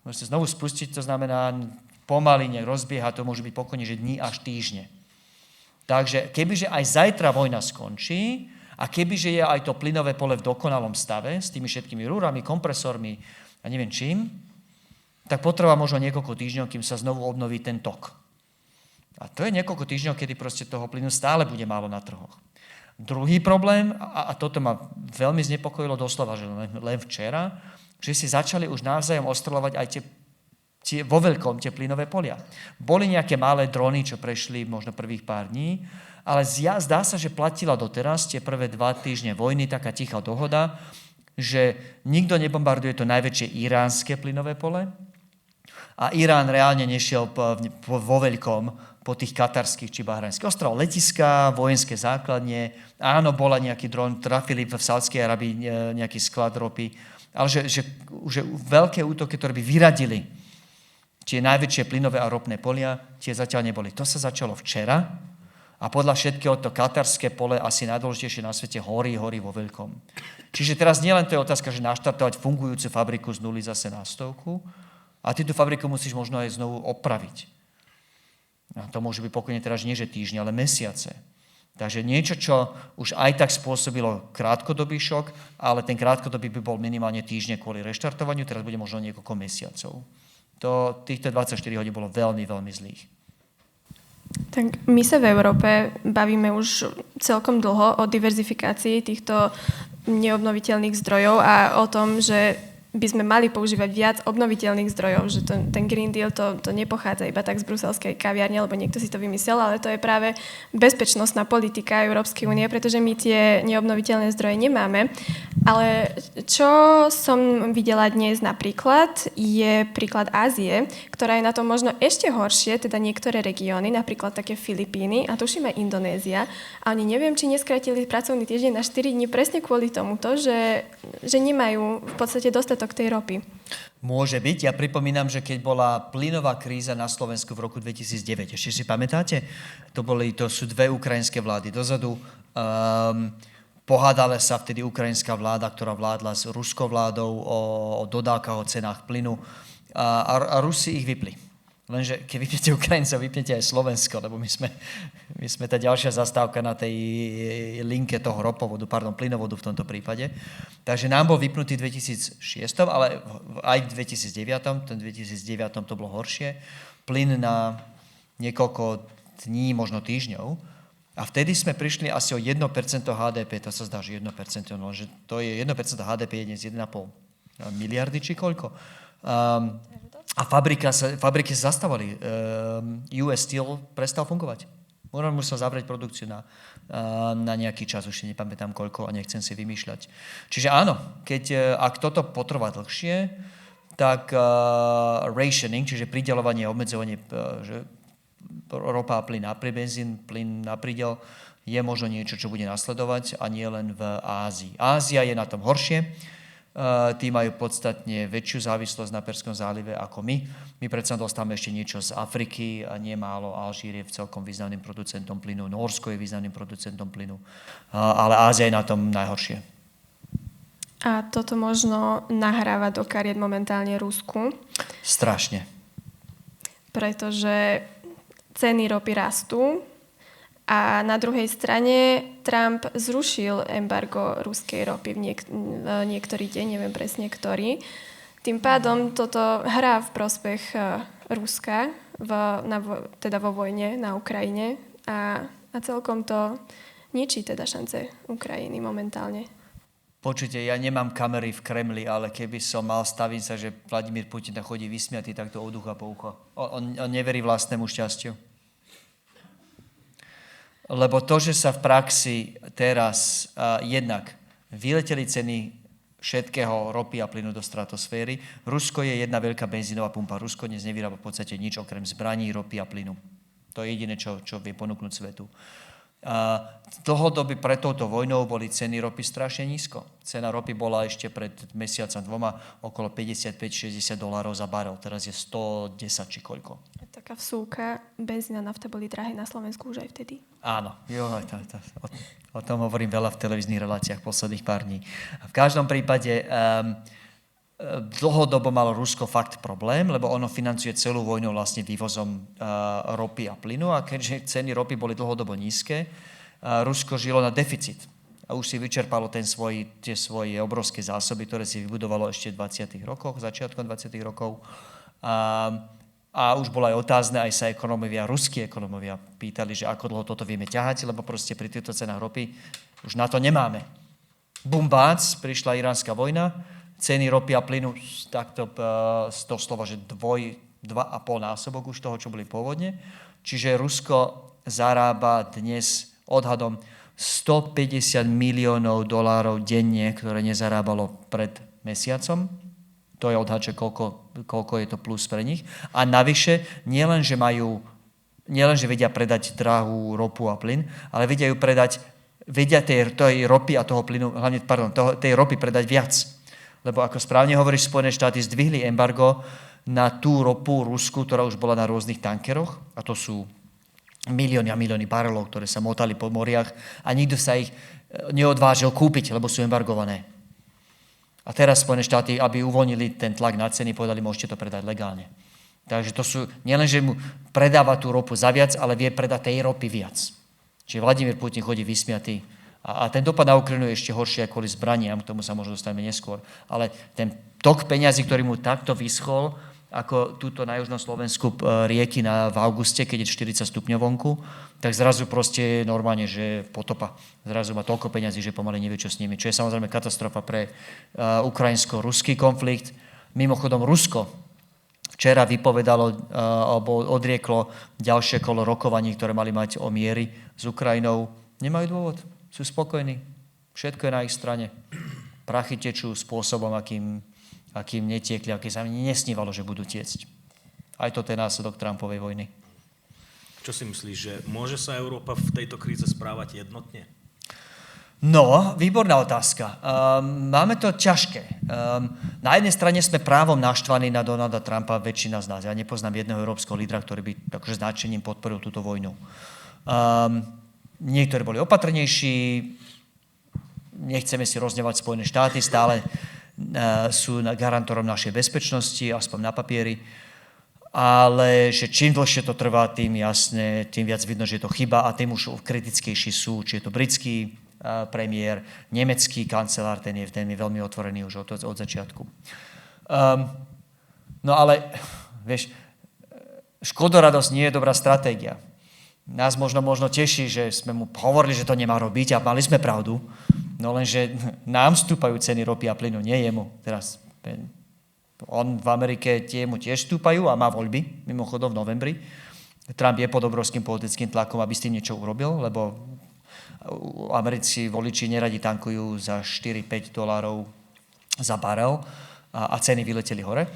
môžete znovu spustiť, to znamená pomaly nejak rozbieha, to môže byť pokojne, že dní až týždne. Takže kebyže aj zajtra vojna skončí a kebyže je aj to plynové pole v dokonalom stave s tými všetkými rúrami, kompresormi a neviem čím, tak potrvá možno niekoľko týždňov, kým sa znovu obnoví ten tok. A to je niekoľko týždňov, kedy proste toho plynu stále bude málo na trhoch. Druhý problém, a toto ma veľmi znepokojilo doslova, že len včera, že si začali už navzájom ostreľovať aj vo veľkom tie plynové polia. Boli nejaké malé drony, čo prešli možno prvých pár dní, ale zdá sa, že platila doteraz tie prvé 2 týždne vojny taká tichá dohoda, že nikto nebombarduje to najväčšie iránske plynové pole a Irán reálne nešiel vo veľkom po tých katarských či bahrajnských ostrovov. Letiská, vojenské základne, áno, bola nejaký dron, trafili v Saudskej Arabii nejaký sklad ropy, ale že veľké útoky, ktoré by vyradili tie najväčšie plynové a ropné polia, tie zatiaľ neboli. To sa začalo včera a podľa všetkého to katarské pole asi najdôležitejšie na svete horí vo veľkom. Čiže teraz nielen to je otázka, že naštartovať fungujúcu fabriku z nuly zase na 100, a ty tú fabriku musíš možno aj znovu opraviť. A to môže byť pokojne teraz nie že týždne, ale mesiace. Takže niečo, čo už aj tak spôsobilo krátkodobý šok, ale ten krátkodobý by bol minimálne týždne kvôli reštartovaniu, teraz bude možno niekoľko mesiacov. Týchto 24 hodín bolo veľmi, veľmi zlých. Tak my sa v Európe bavíme už celkom dlho o diverzifikácii týchto neobnoviteľných zdrojov a o tom, že by sme mali používať viac obnoviteľných zdrojov, že ten Green Deal to nepochádza iba tak z bruselskej kaviarne, lebo niekto si to vymyslel, ale to je práve bezpečnostná politika Európskej únie, pretože my tie neobnoviteľné zdroje nemáme. Ale čo som videla dnes napríklad, je príklad Ázie, ktorá je na tom možno ešte horšie, teda niektoré regióny, napríklad také Filipíny a tuším aj Indonézia. A oni neviem, či neskrátili pracovný týždeň na 4 dní presne kvôli tomuto, že nemajú v podstate dostatok tej ropy. Môže byť. Ja pripomínam, že keď bola plynová kríza na Slovensku v roku 2009, ešte si pamätáte? To sú dve ukrajinské vlády dozadu. Pohádala sa vtedy ukrajinská vláda, ktorá vládla s ruskou vládou o dodávkach, o cenách plynu a Rusi ich vypli. Lenže keď vypnete Ukrajincov, vypnete aj Slovensko, lebo my sme tá ďalšia zastávka na tej linke toho plynovodu v tomto prípade. Takže nám bol vypnutý v 2006, ale aj v 2009, ten 2009 to bolo horšie. Plyn na niekoľko dní, možno týždňov. A vtedy sme prišli asi o 1% HDP, to sa zdá, že 1%, no, že to je 1% HDP, je dnes 1,5 miliardy, či koľko. A fabriky sa zastavali. US Steel prestal fungovať. Musel zavrieť produkciu na nejaký čas, už si nepamätám koľko a nechcem si vymýšľať. Čiže áno, ak toto potrvá dlhšie, tak rationing, čiže prideľovanie, obmedzovanie, že ropa a plyn na benzín, plyn na prídel, je možno niečo, čo bude nasledovať a nie len v Ázii. Ázia je na tom horšie. Tí majú podstatne väčšiu závislosť na Perskom zálive ako my. My predsa dostávame ešte niečo z Afriky a nie málo. Alžír je celkom významným producentom plynu, Nórsko je významným producentom plynu, ale Ázia je na tom najhoršie. A toto možno nahráva do kariet momentálne Rusku? Strašne. Pretože ceny ropy rastú a na druhej strane Trump zrušil embargo ruskej ropy v niektorý deň, neviem presne ktorý. Tým pádom toto hrá v prospech Ruska, teda vo vojne na Ukrajine a A celkom to ničí teda šance Ukrajiny momentálne. Počujte, ja nemám kamery v Kremli, ale keby som mal, stavím sa, že Vladimír Putin chodí vysmiatý takto od ucha po ucho. On neverí vlastnému šťastiu. Lebo to, že sa v praxi teraz jednak vyleteli ceny všetkého ropy a plynu do stratosféry. Rusko je jedna veľká benzínová pumpa. Rusko dnes nevyrába v podstate nič okrem zbraní, ropy a plynu. To je jediné, čo vie ponúknuť svetu. Dlhodobí pred touto vojnou boli ceny ropy strašne nízko. Cena ropy bola ešte pred mesiacom dvoma okolo $55-60 za barel. Teraz je 110 či koľko. Taká vsúka, benzín a nafta boli drahé na Slovensku už aj vtedy. Áno, o tom hovorím veľa v televíznych reláciách posledných pár dní. V každom prípade dlhodobo malo Rusko fakt problém, lebo ono financuje celú vojnu vlastne vývozom ropy a plynu a keďže ceny ropy boli dlhodobo nízke, Rusko žilo na deficit a už si vyčerpalo tie svoje obrovské zásoby, ktoré si vybudovalo ešte v 20. rokoch, začiatkom 20. rokov. A už bolo aj otázne, aj sa ruskí ekonomovia pýtali, že ako dlho toto vieme ťahať, lebo proste pri týchto cenách ropy už na to nemáme. Bumbác, prišla iránska vojna, ceny ropy a plynu takto doslova, že 2,5 násobok už toho, čo boli pôvodne. Čiže Rusko zarába dnes odhadom $150 miliónov denne, ktoré nezarábalo pred mesiacom. To je odhad, že koľko je to plus pre nich. A navyše, nielenže vedia predať drahú ropu a plyn, ale vedia tej ropy a toho plynu, hlavne, tej ropy predať viac. Lebo ako správne hovoríš, Spojené štáty zdvihli embargo na tú ropu Rusku, ktorá už bola na rôznych tankeroch, a to sú milióny a milióny barelov, ktoré sa motali po moriach a nikto sa ich neodvážil kúpiť, lebo sú embargované. A teraz Spojené štáty, aby uvoľnili ten tlak na ceny, povedali, môžete to predať legálne. Takže to sú, nielenže mu predáva tú ropu za viac, ale vie predať tej ropy viac. Čiže Vladimír Putin chodí vysmiatý. A ten dopad na Ukrajinu je ešte horší ako kvôli zbraniam, k tomu sa možno dostaneme neskôr. Ale ten tok peňazí, ktorý mu takto vyschol, ako túto na južnom Slovensku rieky v auguste, keď je 40 stupňov vonku, tak zrazu proste je normálne, že potopa. Zrazu má toľko peňazí, že pomaly nevie, čo s nimi. Čo je samozrejme katastrofa pre ukrajinsko-ruský konflikt. Mimochodom, Rusko včera vypovedalo alebo odrieklo ďalšie kolo rokovaní, ktoré mali mať o miery s Ukrajinou. Nemajú dôvod. Sú spokojní. Všetko je na ich strane. Prachy tečú spôsobom, akým netiekli, akým sa mi nesnívalo, že budú tiecť. Aj toto je následok Trumpovej vojny. Čo si myslíš, že môže sa Európa v tejto kríze správať jednotne? No, výborná otázka. Máme to ťažké. Na jednej strane sme právom naštvaní na Donalda Trumpa, väčšina z nás. Ja nepoznám jedného európskeho lídra, ktorý by akože značením podporil túto vojnu. Niektorí boli opatrnejší, nechceme si roznevať Spojené štáty, stále sú garantorom našej bezpečnosti, aspoň na papieri, ale že čím dlhšie to trvá, tým viac vidno, že je to chyba a tým už kritickejší sú, či je to britský premiér, nemecký kancelár, ten je veľmi otvorený už od začiatku. No ale, vieš, škodoradosť nie je dobrá stratégia. Nás možno teší, že sme mu hovorili, že to nemá robiť a mali sme pravdu, no lenže nám stúpajú ceny ropy a plynu, nie jemu. Teraz on v Amerike mu tiež stúpajú a má voľby, mimochodom v novembri. Trump je pod obrovským politickým tlakom, aby s tým niečo urobil, lebo americkí voliči neradi tankujú za $4-5 za barel a ceny vyleteli hore.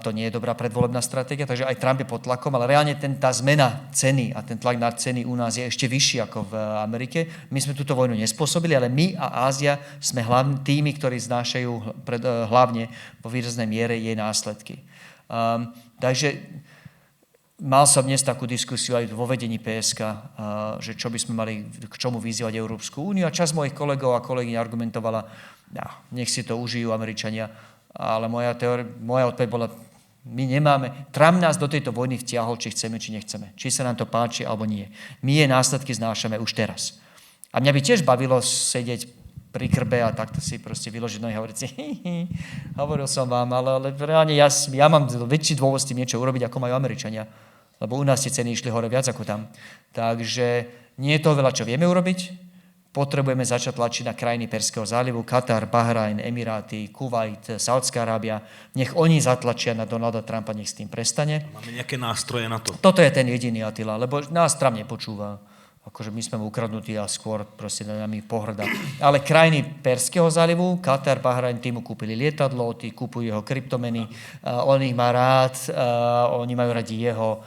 To nie je dobrá predvolebná stratégia, takže aj Trump je pod tlakom, ale reálne tá zmena ceny a ten tlak na ceny u nás je ešte vyšší ako v Amerike. My sme túto vojnu nespôsobili, ale my a Ázia sme tými, ktorí znášajú hlavne vo výraznej miere jej následky. Takže mal som dnes takú diskusiu aj vo vedení PSK, že čo by sme mali, k čomu vyzývať Európsku úniu a časť mojich kolegov a kolegyň argumentovala, nech si to užijú Američania, ale moja odpoveď bola, my nemáme, Trump nás do tejto vojny vtiahol, či chceme, či nechceme. Či sa nám to páči, alebo nie. My jej následky znášame už teraz. A mňa by tiež bavilo sedieť pri krbe a takto si proste vyložiť nohy a hovoriť si, hovoril som vám, ale reálne ja mám väčší dôvod s tým niečo urobiť, ako majú Američania. lebo u nás tie ceny išli hore viac ako tam. Takže nie je toho veľa, čo vieme urobiť. Potrebujeme začať tlačiť na krajiny Perského zálivu, Katar, Bahrajn, Emiráty, Kuvajt, Saudská Arábia. Nech oni zatlačia na Donalda Trumpa, nech s tým prestane. Máme nejaké nástroje na to? Toto je ten jediný Attila, lebo nás Trump nepočúva. Akože my sme mu ukradnutí a skôr proste nami pohŕda. Ale krajiny Perského zálivu, Katar, Bahrajn, tí mu kúpili lietadlo, tí kúpujú jeho kryptomeny, on ich má rád, oni majú radi jeho.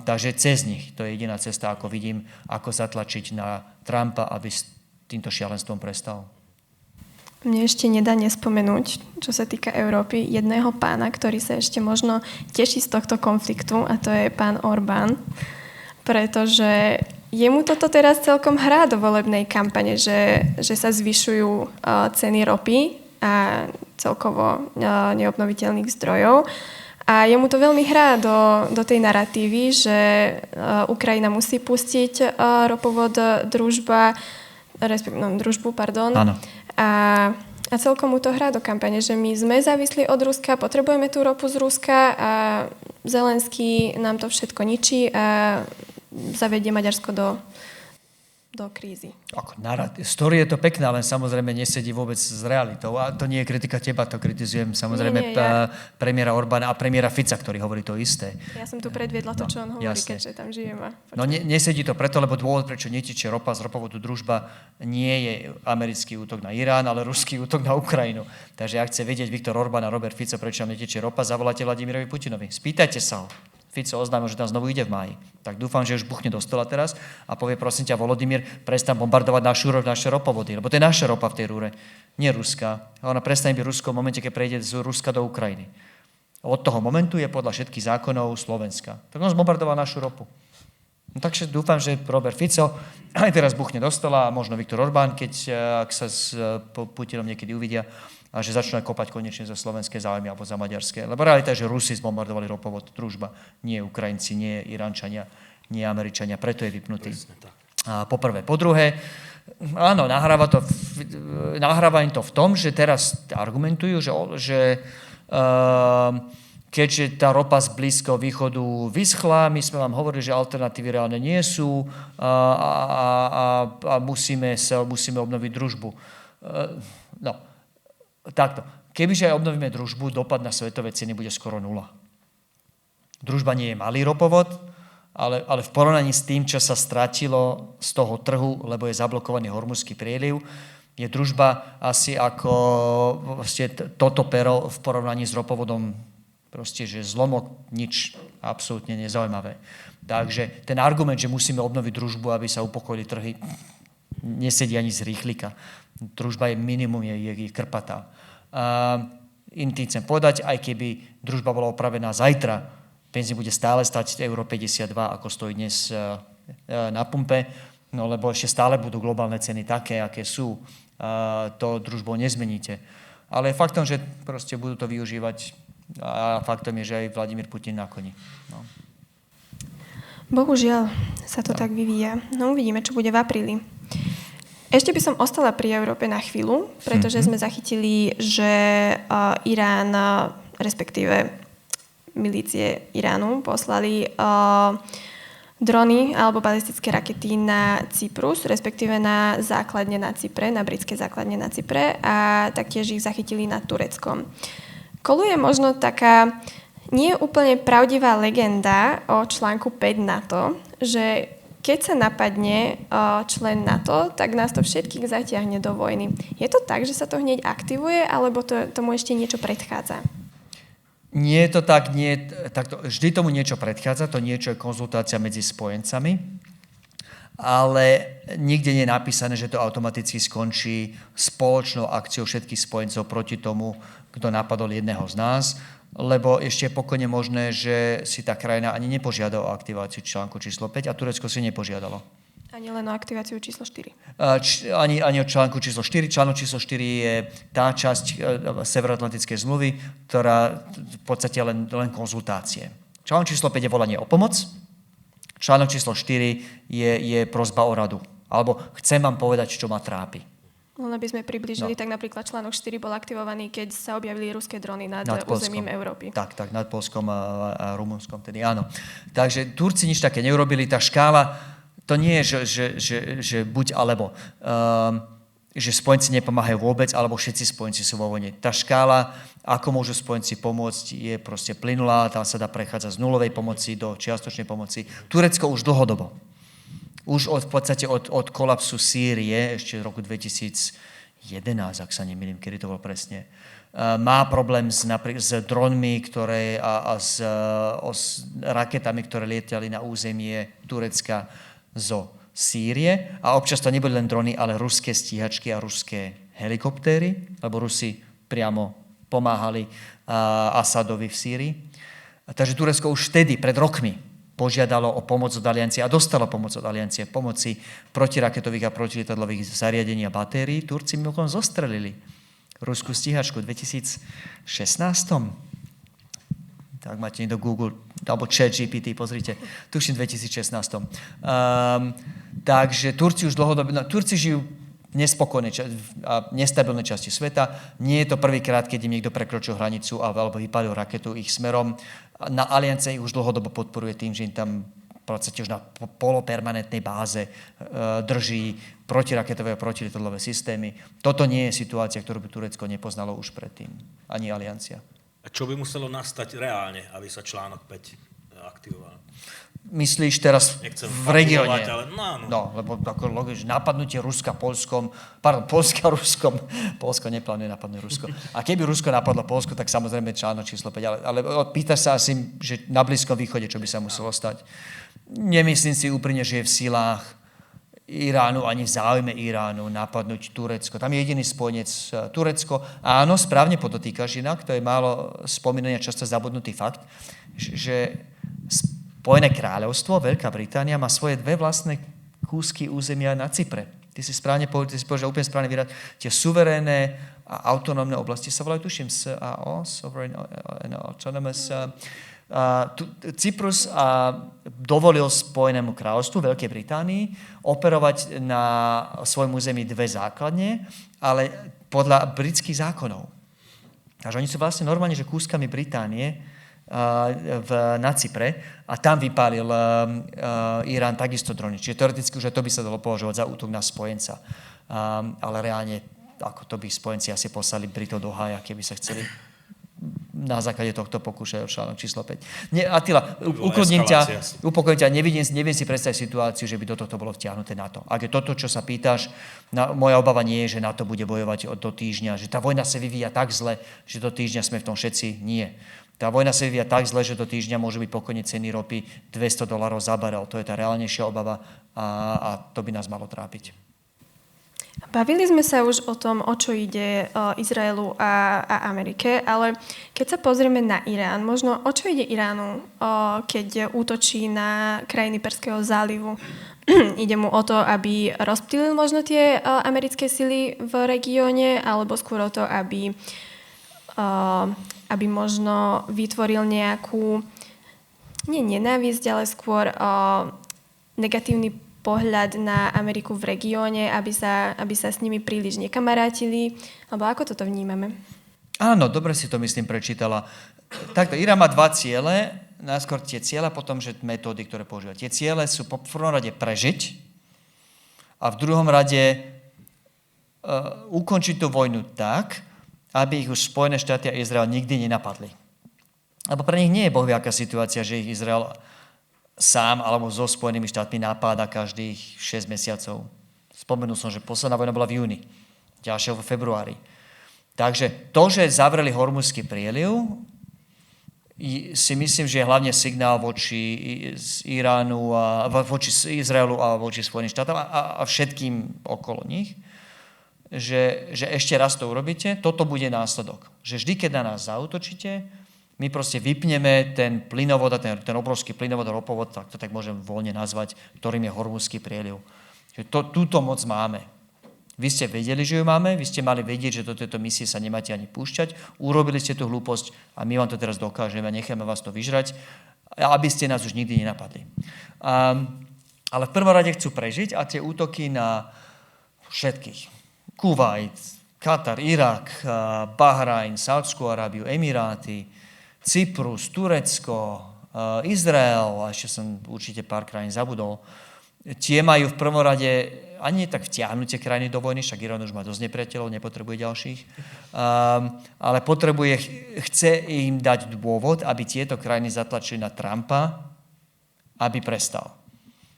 Takže cez nich, to je jediná cesta, ako vidím, ako zatlačiť na Trumpa, aby s týmto šialenstvom prestal. Mne ešte nedá nespomenúť, čo sa týka Európy, jedného pána, ktorý sa ešte možno teší z tohto konfliktu, a to je pán Orbán, pretože jemu toto teraz celkom hrá do volebnej kampane, že sa zvyšujú ceny ropy a celkovo neobnoviteľných zdrojov. A jemu to veľmi hrá do tej narratívy, že Ukrajina musí pustiť ropovod Družbu. Áno. A celkom mu to hrá do kampane, že my sme závislí od Ruska, potrebujeme tú ropu z Ruska a Zelenský nám to všetko ničí a zavedie Maďarsko do krízy. Story je to pekná, len samozrejme nesedí vôbec s realitou. A to nie je kritika teba, to kritizujem samozrejme premiéra Orbána a premiéra Fica, ktorý hovorí to isté. Ja som tu predviedla to, čo on hovorí, jasne. keďže tam žijem. No nesedí to preto, lebo dôvod, prečo netečie ropa z ropovodu Družba, nie je americký útok na Irán, ale ruský útok na Ukrajinu. Takže ak chce vedieť Viktor Orbán a Robert Fico, prečo tam netečie ropa, zavoláte Vladimirovi Putinovi. Spýtajte sa ho. Fico oznámil, že tam znovu ide v máji. Tak dúfam, že už buchne do stola teraz a povie, prosím ťa, Volodymyr, prestaň bombardovať naše ropovody, lebo to je naša ropa v tej rúre, nie ruská. Ona prestane byť Rusko v momente, keď prejde z Ruska do Ukrajiny. Od toho momentu je podľa všetkých zákonov Slovenska. Tak on zbombardoval našu ropu. No, takže dúfam, že Robert Fico aj teraz buchne do stola a možno Viktor Orbán, ak sa s Putinom niekedy uvidia, a že začnú aj kopať konečne za slovenské záujmy alebo za maďarské. Lebo realita je, že Rusi zbombardovali ropovod Družba, nie Ukrajinci, nie Iránčania, nie Američania, preto je vypnutý. Po prvé. Po druhé, áno, nahráva im to v tom, že teraz argumentujú, že keďže tá ropa z Blízkeho východu vyschla, my sme vám hovorili, že alternatívy reálne nie sú a musíme obnoviť Družbu. No, takto. Kebyže aj obnovíme Družbu, dopad na svetové ceny bude skoro 0. Družba nie je malý ropovod, ale v porovnaní s tým, čo sa stratilo z toho trhu, lebo je zablokovaný Hormuzský prieliv, je Družba asi ako toto pero v porovnaní s ropovodom, proste, že zlomok, nič absolútne nezaujímavé. Takže ten argument, že musíme obnoviť Družbu, aby sa upokojili trhy, nesedí ani z rýchlika. Družba je minimum, je krpatá. Tým chcem povedať, aj keby Družba bola opravená zajtra, benzín bude stále stať euro 52, ako stojí dnes na pumpe, no lebo ešte stále budú globálne ceny také, aké sú. To Družbou nezmeníte. Ale faktom, že proste budú to využívať a faktom je, že aj Vladimír Putin na koni. No. Bohužiaľ sa to tak vyvíja. No uvidíme, čo bude v apríli. Ešte by som ostala pri Európe na chvíľu, pretože sme zachytili, že Irán, respektíve milície Iránu, poslali drony alebo balistické rakety na Cyprus, respektíve na základne na Cypre, na britské základne na Cypre a taktiež ich zachytili nad Tureckom. Koluje možno taká nie úplne pravdivá legenda o článku 5 NATO, že keď sa napadne člen NATO, tak nás to všetkých zatiahne do vojny. Je to tak, že sa to hneď aktivuje, alebo tomu ešte niečo predchádza? Nie je to tak, vždy tomu niečo predchádza, to niečo je konzultácia medzi spojencami, ale nikde nie je napísané, že to automaticky skončí spoločnou akciou všetkých spojencov proti tomu, kto napadol jedného z nás, lebo ešte je pokojne možné, že si tá krajina ani nepožiada o aktiváciu článku číslo 5 a Turecko si nepožiadalo. Ani len o aktiváciu číslo 4. Ani o článku číslo 4. Článok číslo 4 je tá časť Severoatlantickej zmluvy, ktorá v podstate len konzultácie. Článok číslo 5 je volanie o pomoc. Článok číslo 4 je prosba o radu. Alebo chcem vám povedať, čo ma trápi. Len aby sme priblížili, tak napríklad článok 4 bol aktivovaný, keď sa objavili ruské drony nad územím Európy. Tak, nad Poľskom a Rumunskom, tedy áno. Takže Turci nič také neurobili, tá škála, to nie je, že buď alebo, že spojenci nepomáhajú vôbec, alebo všetci spojenci sú vo vojne. Tá škála, ako môžu spojenci pomôcť, je proste plynulá, tam sa dá prechádzať z nulovej pomoci do čiastočnej pomoci. Turecko už dlhodobo. Už v podstate od kolapsu Sýrie, ešte v roku 2011, ak sa nemýlim, kedy to bolo presne, má problém s dronmi a s raketami, ktoré lietali na územie Turecka zo Sýrie. A občas to neboli len drony, ale ruské stíhačky a ruské helikoptéry, lebo Rusi priamo pomáhali Asadovi v Sýrii. Takže Turecko už vtedy, pred rokmi, požiadalo o pomoc od aliancie a dostalo pomoc od aliancie v pomoci protiraketových a protilietadlových zariadení a batérií. Turci mimochodom zostrelili ruskú stíhačku v 2016. Tak máte niekto Google, alebo ChatGPT, pozrite, tuším 2016. Takže Turci už dlhodobé, Turci žijú nespokojné a nestabilné časti sveta. Nie je to prvýkrát, keď im niekto prekročil hranicu alebo vypálil raketu ich smerom. Na aliancie ich už dlhodobo podporuje tým, že im tam v podstate už na polopermanentnej báze drží protiraketové a protilietadlové systémy. Toto nie je situácia, ktorú by Turecko nepoznalo už predtým. Ani aliancia. A čo by muselo nastať reálne, aby sa článok 5 aktivoval? Myslíš teraz v regióne? Áno. No, lebo ako logicky, napadnutie Ruska Poľska Ruskom. Poľsko neplánuje napadnúť Rusko. A keby Rusko napadlo Poľsko, tak samozrejme článok číslo 5. Ale pýtaš sa asi, že na Blízkom východe, čo by sa muselo stať. Nemyslím si úprimne, že je v silách Iránu, ani v záujme Iránu napadnúť Turecko. Tam je jediný spojenec Turecko. Áno, správne podotýkaš inak, to je málo spomínaný a často zabudnutý fakt, že Spojené kráľovstvo, Veľká Británia, má svoje dve vlastné kúsky územia na Cypre. Ty si povedal, úplne správne výrad. Tie suverénne a autonómne oblasti sa volajú, tuším, SAO, Sovereign and Autonomous. Cyprus dovolil Spojenému kráľovstvu, Veľkej Británii, operovať na svojom území dve základne, ale podľa britských zákonov. Takže oni sú vlastne normálne, že kúskami Británie na Cypre a tam vypálil Irán takisto drony. Čiže teoreticky už aj to by sa dalo považovať za útok na spojenca. Ale reálne, ako to by spojenci asi poslali Britov do hája, keby sa chceli na základe tohto pokúšať o článok číslo 5. Attila, upokojím ťa, neviem si predstaviť situáciu, že by do tohto bolo vtiahnuté NATO. Ak je toto, čo sa pýtaš, moja obava nie je, že NATO bude bojovať do týždňa, že tá vojna sa vyvíja tak zle, že do týždňa sme v tom všetci. Nie. Tá vojna sa vyvíja tak zle, že do týždňa môžu byť pokojne ceny ropy $200 za barel. To je tá reálnejšia obava a to by nás malo trápiť. Bavili sme sa už o tom, o čo ide Izraelu a Amerike, ale keď sa pozrieme na Irán, možno o čo ide Iránu, keď útočí na krajiny Perského zálivu? Ide mu o to, aby rozptýlil možno tie americké sily v regióne, alebo skôr o to, aby možno vytvoril nejakú, nie nenávisť, ale skôr negatívny pohľad na Ameriku v regióne, aby sa s nimi príliš nekamarátili? Alebo ako toto vnímame? Áno, dobre si to myslím prečítala. Takto, Irán má dva ciele. Najskôr tie ciele, potom, že metódy, ktoré používa. Tie ciele sú v prvom rade prežiť a v druhom rade ukončiť tú vojnu tak, aby ich už Spojené štáty a Izrael nikdy nenapadli. Lebo pre nich nie je bohviaká situácia, že ich Izrael sám alebo so Spojenými štátmi napáda každých 6 mesiacov. Spomenul som, že posledná vojna bola v júni, ďalšia v februári. Takže to, že zavreli Hormuzský prieliv, si myslím, že je hlavne signál voči Iránu, voči Izraelu a voči Spojeným štátom a všetkým okolo nich, že ešte raz to urobíte, toto bude následok. Že vždy, keď na nás zaútočíte, my proste vypneme ten plynovod a ten obrovský plynovod a ropovod, tak to tak môžem voľne nazvať, ktorým je Hormuzský prieliv. Túto moc máme. Vy ste vedeli, že ju máme, vy ste mali vedieť, že do tejto misie sa nemáte ani púšťať, urobili ste tú hlúposť a my vám to teraz dokážeme a necháme vás to vyžrať, aby ste nás už nikdy nenapadli. Ale v prvom rade chcú prežiť a tie útoky na všetkých, Kuvajt, Katar, Irak, Bahrajn, Saudskú Arábiu, Emiráty, Cyprus, Turecko, Izrael, a ešte som určite pár krajín zabudol. Tie majú v prvom rade ani tak vtiahnutie krajiny do vojny, však Irán už má dosť nepriateľov, nepotrebuje ďalších, ale chce im dať dôvod, aby tieto krajiny zatlačili na Trumpa, aby prestal.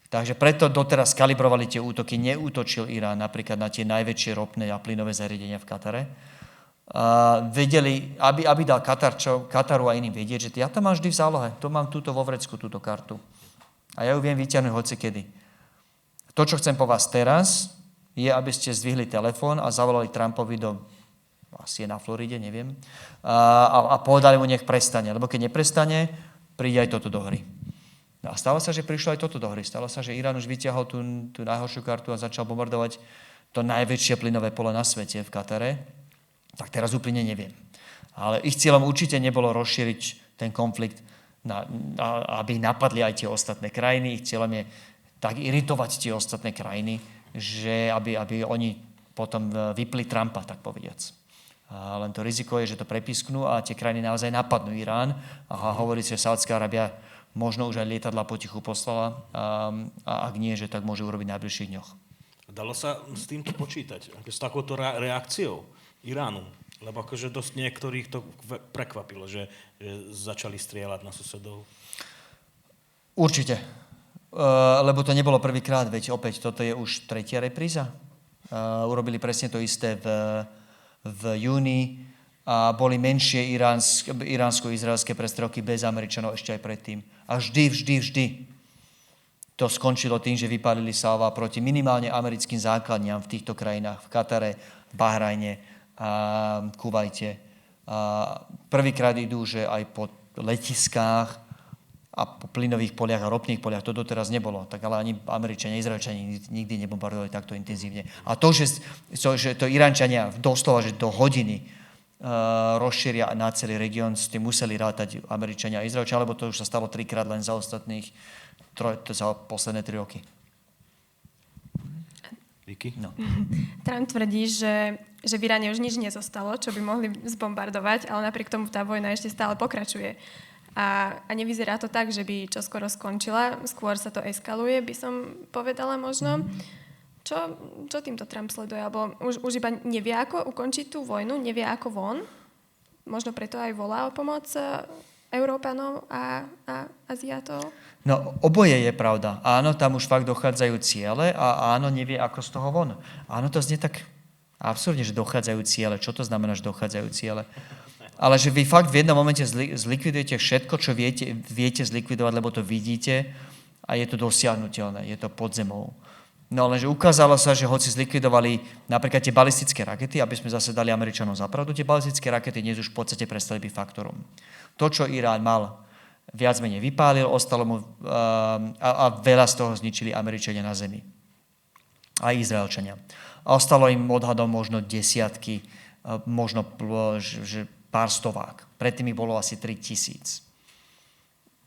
Takže preto doteraz kalibrovali tie útoky, neútočil Irán napríklad na tie najväčšie ropné a plynové zariadenia v Katare. Vedeli, aby dal Kataru a iným vedieť, že ja to mám vždy v zálohe, to mám túto vo vrecku, túto kartu. A ja ju viem vyťahnuť hocikedy. To, čo chcem po vás teraz, je, aby ste zdvihli telefón a zavolali Trumpovi asi je na Floride, neviem, a povedali mu, nech prestane. Lebo keď neprestane, príde aj toto do hry. A stalo sa, že prišlo aj toto do hry. Stalo sa, že Irán už vyťahol tú najhoršiu kartu a začal bombardovať to najväčšie plynové pole na svete v Katare. Tak teraz úplne neviem. Ale ich cieľom určite nebolo rozšíriť ten konflikt, aby napadli aj tie ostatné krajiny. Ich cieľom je tak iritovať tie ostatné krajiny, že aby oni potom vypli Trumpa, tak povediac. A len to riziko je, že to prepisknú a tie krajiny naozaj napadnú Irán. A hovorí sa, že Saudská Arábia možno už aj lietadla potichu poslala a ak nie, že tak môže urobiť v najbližších dňoch. Dalo sa s týmto počítať, s takouto reakciou Iránu? Lebo akože dosť niektorých to prekvapilo, že začali strieľať na susedov. Určite. Lebo to nebolo prvýkrát, veď opäť toto je už tretia repríza. Urobili presne to isté v júni a boli menšie iránsko-izraelské prestrelky bez Američanov ešte aj predtým. A vždy to skončilo tým, že vypálili salvá proti minimálne americkým základniam v týchto krajinách, v Katare, Bahrajne a Kuvajte. Prvýkrát idú, že aj po letiskách a po plynových poliach a ropných poliach, to doteraz nebolo. Tak ale ani Američania, Izraelčania nikdy nebombardovali takto intenzívne. A to, že to Iránčania doslova, že do hodiny rozšíria na celý región, s tým museli rátať Američania a Izraelčania, lebo to už sa stalo 3-krát len za posledné 3 roky. Vicky? No. Trump tvrdí, že v Iráne už nič nezostalo, čo by mohli zbombardovať, ale napriek tomu tá vojna ešte stále pokračuje. A nevyzerá to tak, že by čoskoro skončila, skôr sa to eskaluje, by som povedala možno. Čo týmto Trump sleduje? Alebo už iba nevie, ako ukončiť tú vojnu, nevie, ako von? Možno preto aj volá o pomoc Európanov a Aziatov? No, oboje je pravda. Áno, tam už fakt dochádzajú ciele a áno, nevie, ako z toho von. Áno, to znie tak absurdne, že dochádzajú ciele. Čo to znamená, že dochádzajú ciele? Ale že vy fakt v jednom momente zlikvidujete všetko, čo viete zlikvidovať, lebo to vidíte a je to dosiahnuteľné, je to pod zemou. No lenže ukázalo sa, že hoci zlikvidovali napríklad tie balistické rakety, aby sme zase dali Američanom za pravdu, tie balistické rakety dnes už v podstate prestali byť faktorom. To, čo Irán mal, viac menej vypálil, ostalo mu a veľa z toho zničili Američania na zemi. A Izraelčania. A ostalo im odhadom možno desiatky, možno že pár stovák. Predtým ich bolo asi 3000.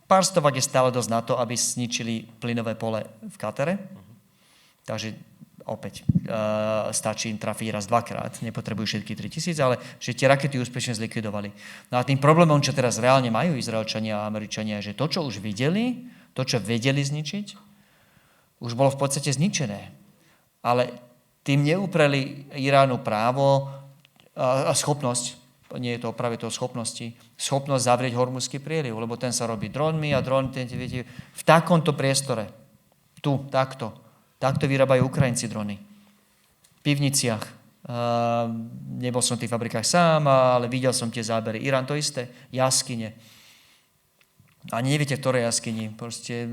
Pár stovák je stále dosť na to, aby zničili plynové pole v Katare. Takže opäť stačí im trafiť raz 2-krát, nepotrebujú všetky 3000, ale že tie rakety úspešne zlikvidovali. No a tým problémom, čo teraz reálne majú Izraelčania a Američania, že to, čo už videli, to, čo vedeli zničiť, už bolo v podstate zničené. Ale tým neupreli Iránu právo a schopnosť, nie je to práve to schopnosť zavrieť Hormuzský prieliv, lebo ten sa robí dronmi a dron v takomto priestore, tu, takto vyrábajú Ukrajinci drony. V pivniciach. Nebol som v tých fabrikách sám, ale videl som tie zábery. Irán to isté. Jaskyne. Ani neviete, v ktorej jaskyni. Proste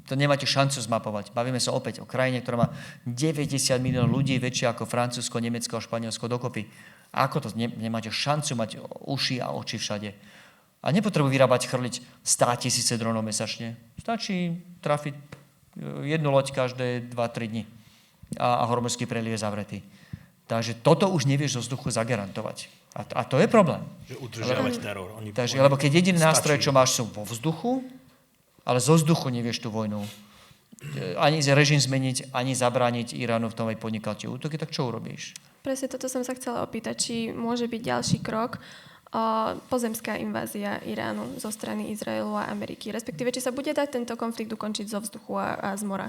to nemáte šancu zmapovať. Bavíme sa opäť o krajine, ktorá má 90 miliónov ľudí, väčšia ako Francúzsko, Nemecko a Španielsko dokopy. Ako to? Nemáte šancu mať uši a oči všade. A nepotrebujú chrliť 100 000 dronov mesačne. Stačí trafiť jednu loď každé 2-3 dni a Hormuzský preliv je zavretý. Takže toto už nevieš zo vzduchu zagarantovať. A to je problém. Že udržiavať teror. Lebo keď jediný nástroj, čo máš, sú vo vzduchu, ale zo vzduchu nevieš tú vojnu ani režim zmeniť, ani zabrániť Iránu v tom, aj podnikal tie útoky, tak čo urobíš? Presne toto som sa chcela opýtať, či môže byť ďalší krok pozemská invázia Iránu zo strany Izraelu a Ameriky. Respektíve, či sa bude dať tento konflikt ukončiť zo vzduchu a z mora?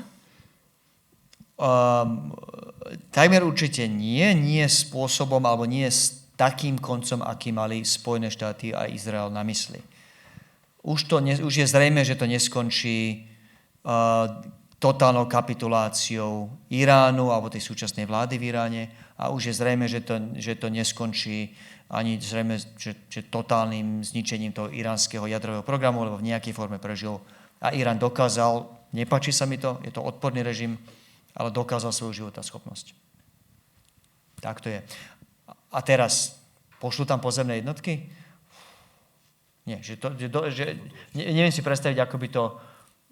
Takmer určite nie spôsobom, alebo nie s takým koncom, aký mali Spojené štáty a Izrael na mysli. Už je zrejme, že to neskončí totálnou kapituláciou Iránu alebo tej súčasnej vlády v Iráne a už je zrejme, že to neskončí ani zrejme, že totálnym zničením toho iránskeho jadrového programu, lebo v nejakej forme prežil. A Irán dokázal, nepáči sa mi to, je to odporný režim, ale dokázal svoju životaschopnosť. Tak to je. A teraz, pošlú tam pozemné jednotky? Nie, neviem si predstaviť, ako by to...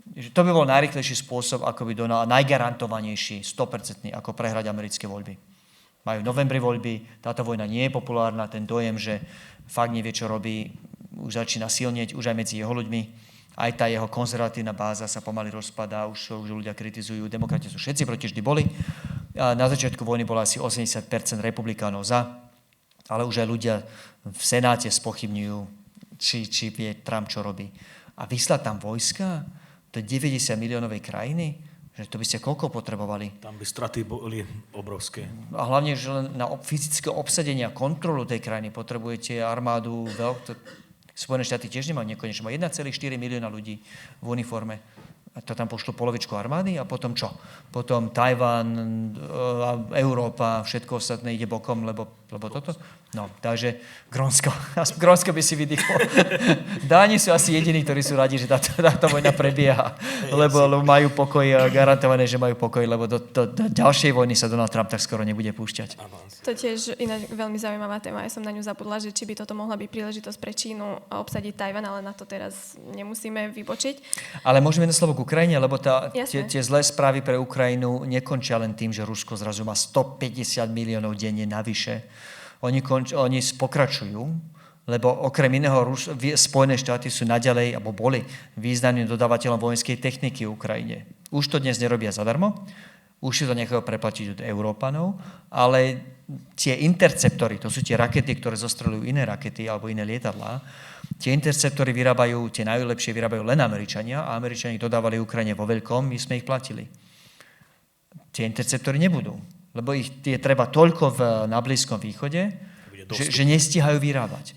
Že to by bol najrýchlejší spôsob, ako by Donald, najgarantovanejší, 100%, ako prehrať americké voľby. Majú v novembri voľby, táto vojna nie je populárna, ten dojem, že fakt nevie, čo robí, už začína silnieť, už aj medzi jeho ľuďmi. Aj tá jeho konzervatívna báza sa pomaly rozpadá, už ľudia kritizujú, demokrati sú všetci proti, vždy boli. A na začiatku vojny bolo asi 80% republikánov za, ale už aj ľudia v Senáte spochybňujú, či vie Trump, čo robí. A vyslať tam vojska do 90 miliónovej krajiny, že to by ste koľko potrebovali? Tam by straty boli obrovské. A hlavne, že len na fyzické obsadenie a kontrolu tej krajiny potrebujete armádu Spojené štáty tiež nemajú nekonečne. Má 1,4 milióna ľudí v uniforme. A to tam pošlo polovičku armády a potom čo? Potom Tajván, Európa, všetko ostatné ide bokom, lebo toto? No, takže Grónsko by si vydýchlo. Dáni sú asi jediní, ktorí sú radi, že táto vojna prebieha, lebo majú pokoj, garantované, že majú pokoj, lebo do ďalšej vojny sa Donald Trump tak skoro nebude púšťať. To tiež ináč veľmi zaujímavá téma. Ja som na ňu zabudla, že či by toto mohla byť príležitosť pre Čínu obsadiť Tajvan, ale na to teraz nemusíme vybočiť. Ale môžeme jedno slovo k Ukrajine, lebo tie zlé správy pre Ukrajinu nekončia len tým, že Rusko zrazu má 150 miliónov denne navyše. Oni pokračujú, lebo okrem iného Spojené štáty sú naďalej, alebo boli významným dodávateľom vojenskej techniky Ukrajine. Už to dnes nerobia zadarmo, už si to nechajú preplatiť od Európanov, ale tie interceptory, to sú tie rakety, ktoré zostreľujú iné rakety alebo iné lietadlá, tie interceptory tie najlepšie vyrábajú len Američania a Američania ich dodávali Ukrajine vo veľkom, my sme ich platili. Tie interceptory nebudú, lebo ich je treba toľko na Blízkom východe, že nestíhajú vyrábať.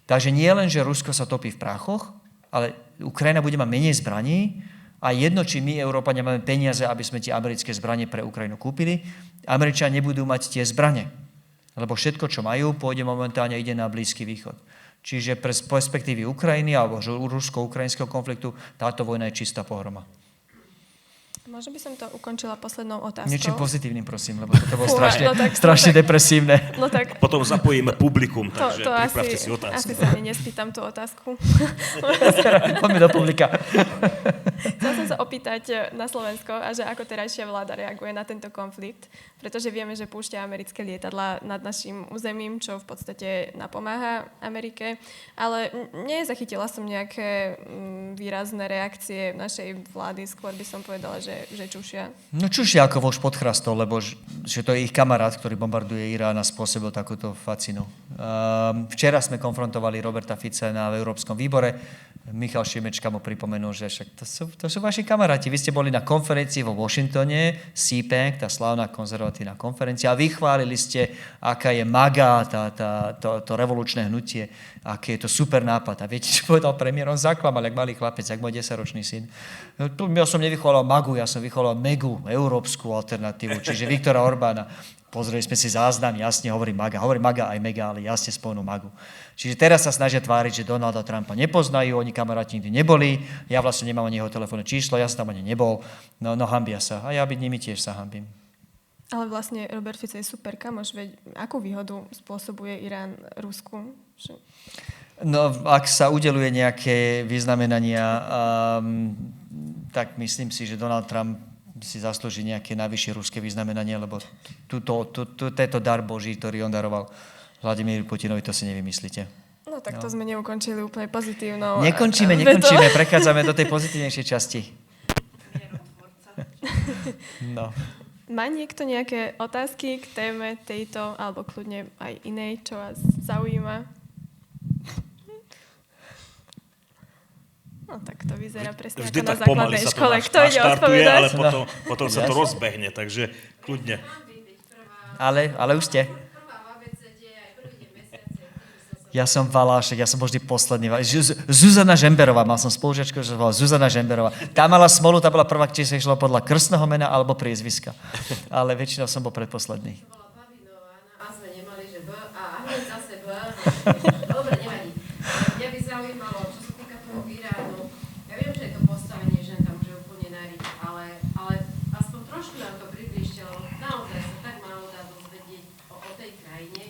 Takže nie len, že Rusko sa topí v práchoch, ale Ukrajina bude mať menej zbraní a jedno, či my, Európania, máme peniaze, aby sme tie americké zbranie pre Ukrajinu kúpili, Američania nebudú mať tie zbrane, lebo všetko, čo majú, pôjde momentálne, ide na Blízky východ. Čiže pre perspektívy Ukrajiny alebo rusko-ukrajinského konfliktu táto vojna je čistá pohroma. Možno by som to ukončila poslednou otázkou. Niečím pozitívnym, prosím, lebo toto bolo strašne tak, depresívne. No tak, potom zapojíme publikum, takže to pripravte si otázku. Asi sa mi nespýtam tú otázku. Poďme do publika. Chcela som sa opýtať na Slovensko a že ako terajšia vláda reaguje na tento konflikt, pretože vieme, že púšťa americké lietadlá nad našim územím, čo v podstate napomáha Amerike, ale nezachytila som nejaké výrazné reakcie našej vlády, skôr by som povedala, že čušia. No čušia ako vož pod chrastou, lebo že to je ich kamarát, ktorý bombarduje Irán a spôsobil takúto facinu. Včera sme konfrontovali Roberta Fica na Európskom výbore. Michal Šimečka mu pripomenul, že však to sú vaši kamaráti. Vy ste boli na konferencii vo Washingtone, CPAC, tá slávna konzervatívna konferencia, a vychválili ste, aká je MAGA, to revolučné hnutie, aký je to super nápad. A viete, čo povedal premiér? On zaklamal, jak malý chlapec, jak môj 10-ročný syn. Ja som nevychválal MAGu, ja som vychválal MEGu, európsku alternatívu, čiže Viktora Orbána. Pozreli sme si záznam, jasne hovorí MAGA. Hovorí MAGA aj MEGA, ale jasne spojenú MAGu. Čiže teraz sa snažia tváriť, že Donalda Trumpa nepoznajú, oni kamaráti nikdy neboli, ja vlastne nemám ani jeho telefónne číslo, ja som tam ani nebol, no hambia sa. A ja byť nimi tiež sa hambím. Ale vlastne Robert Fico je super kamoš, veď akú výhodu spôsobuje Irán Rusku? No, ak sa udeľuje nejaké vyznamenania, tak myslím si, že Donald Trump si zaslúži nejaké najvyššie ruské vyznamenanie, lebo tento dar Boží, ktorý on daroval Vladimíru Putinovi, to si nevymyslíte. No tak to sme neukončili úplne pozitívnou. Nekončíme, prechádzame do tej pozitívnejšej časti. No. Má niekto nejaké otázky k téme tejto, alebo kľudne aj inej, čo vás zaujíma? No tak to vyzerá presne Vždy ako na tak pomaly základnej sa to škole. Kto ide naštartuje, odpovedať? ale potom sa to rozbehne, takže kľudne. Ale už ste. Ja som Valášek, ja som vždy posledný. Zuzana Žemberová, mal som spolužiačku, že volala Zuzana Žemberová. Tá mala smolu, tá bola prvá, či sa išla podľa krstného mena alebo priezviska. Ale väčšinou som bol predposledný. To bola Pavinová, na sme nemali, že B a hneď zase B. Dobre, nevadí. Mňa by zaujímalo, čo sa týka toho Iránu. Ja viem, že je to postavenie žen tam, že úplne nariť, ale aspoň trošku nám to približte, lebo naozaj sa tak málo dá dozvedieť o tej krajine,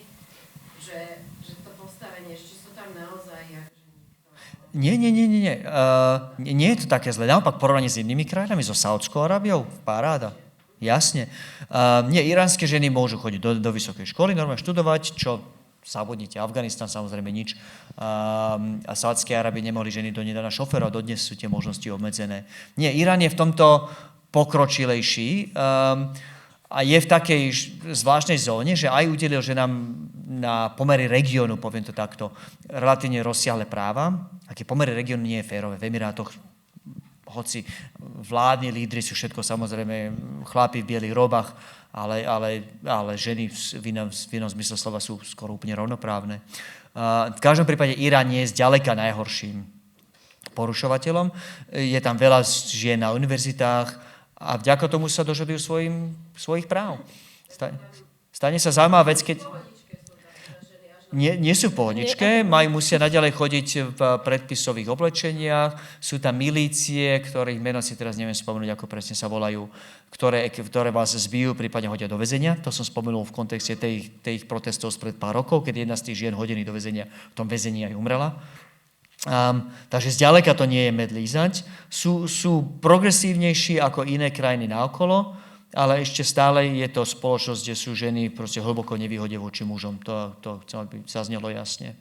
že to postavenie, či sú tam naozaj akože nikto. Nie. Nie je to také zle. Naopak porovnaní s inými krajinami, so Saudskou Arábiou, paráda. Jasne. Nie, iránske ženy môžu chodiť do vysokej školy, normálne študovať, čo zabudnite. Afganistan samozrejme nič. A Saudskej Arábii nemohli ženy do nedávna šoféra, dodnes sú tie možnosti obmedzené. Nie, Irán je v tomto pokročilejší a je v takej zvláštnej zóne, že aj udelil ženám na pomery regiónu, poviem to takto, relatívne rozsiahle práva. Aké pomery regiónu nie je férové. V Emirátoch, hoci vládni lídri sú všetko samozrejme chlapi v bielých robách, ale ženy v inom zmysle slova sú skoro úplne rovnoprávne. V každom prípade Irán nie je zďaleka najhorším porušovateľom. Je tam veľa žien na univerzitách a vďaka tomu sa dožadujú svojich práv. Stane sa zaujímavá vec, keď... Nie sú v pohodičke, musia naďalej chodiť v predpisových oblečeniach, sú tam milície, ktorých meno si teraz neviem spomenúť, ako presne sa volajú, ktoré vás zbijú, prípadne hodia do väzenia. To som spomenul v kontexte tých protestov spred pár rokov, keď jedna z tých žien hodených do väzenia, v tom väzení aj umrela. Takže zďaleka to nie je med lízať. Sú progresívnejší ako iné krajiny naokolo, ale ešte stále je to spoločnosť, kde sú ženy proste hlboko nevýhode voči mužom. To chcem, aby zaznelo jasne.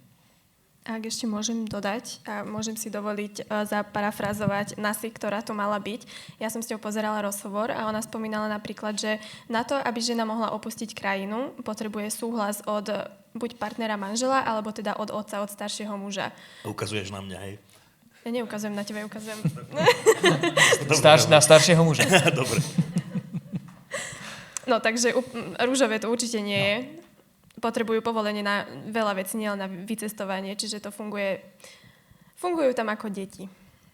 Ak ešte môžem dodať a môžem si dovoliť zaparafrazovať Nasi, ktorá tu mala byť. Ja som s ňou pozerala rozhovor a ona spomínala napríklad, že na to, aby žena mohla opustiť krajinu, potrebuje súhlas od buď partnera manžela, alebo teda od otca, od staršieho muža. Ukazuješ na mňa, hej? Ja neukazujem na teba, ukazujem. Na staršieho muža. Dobre. No, takže rúžové to určite nie je. Potrebujú povolenie na veľa vecí, nielen na vycestovanie, čiže to fungujú tam ako deti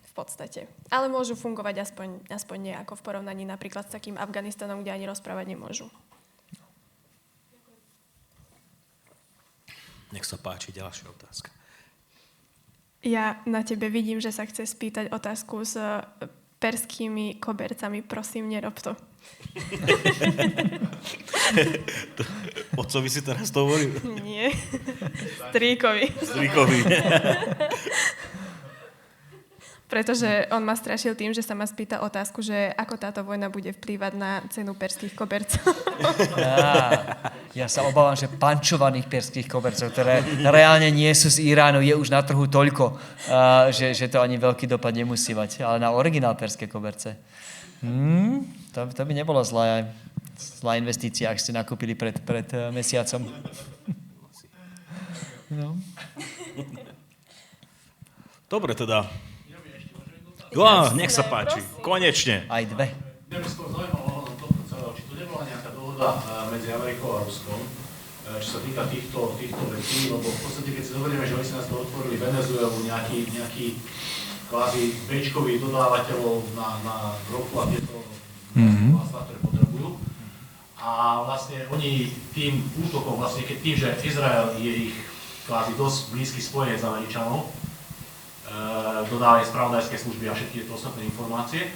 v podstate. Ale môžu fungovať aspoň nie ako v porovnaní napríklad s takým Afganistanom, kde ani rozprávať nemôžu. Nech sa páči, ďalšia otázka. Ja na tebe vidím, že sa chce spýtať otázku s perskými kobercami. Prosím, nerob to. Otcovi si teraz to hovoril? Nie. Strýkovi. Pretože on ma strašil tým, že sa ma spýta otázku, že ako táto vojna bude vplývať na cenu perských kobercov. Ja sa obávam, že pančovaných perských kobercov, ktoré reálne nie sú z Iránu, je už na trhu toľko, že to ani veľký dopad nemusí mať. Ale na originál perské koberce. To by nebolo zlá investícia, ak ste nakúpili pred mesiacom. No. Dobre teda. Nech sa páči. Konečne. Aj dve. Mňa by skôr zaujímalo ohľadom tohto celého, či tu nebola nejaká dohoda medzi Amerikou a Ruskom, čo sa týka týchto vecí, lebo v podstate, keď si zoberieme, že oni si nás to otvorili Venezuelu, nejaký kvázi bečkových dodávateľov na ropu a tieto vlastná, ktoré potrebujú. A vlastne oni tým útokom, vlastne keď tým, že Izrael je ich kvázi dosť blízky spojenec Američanov, dodávajú spravodajské služby a všetky tieto ostatné informácie.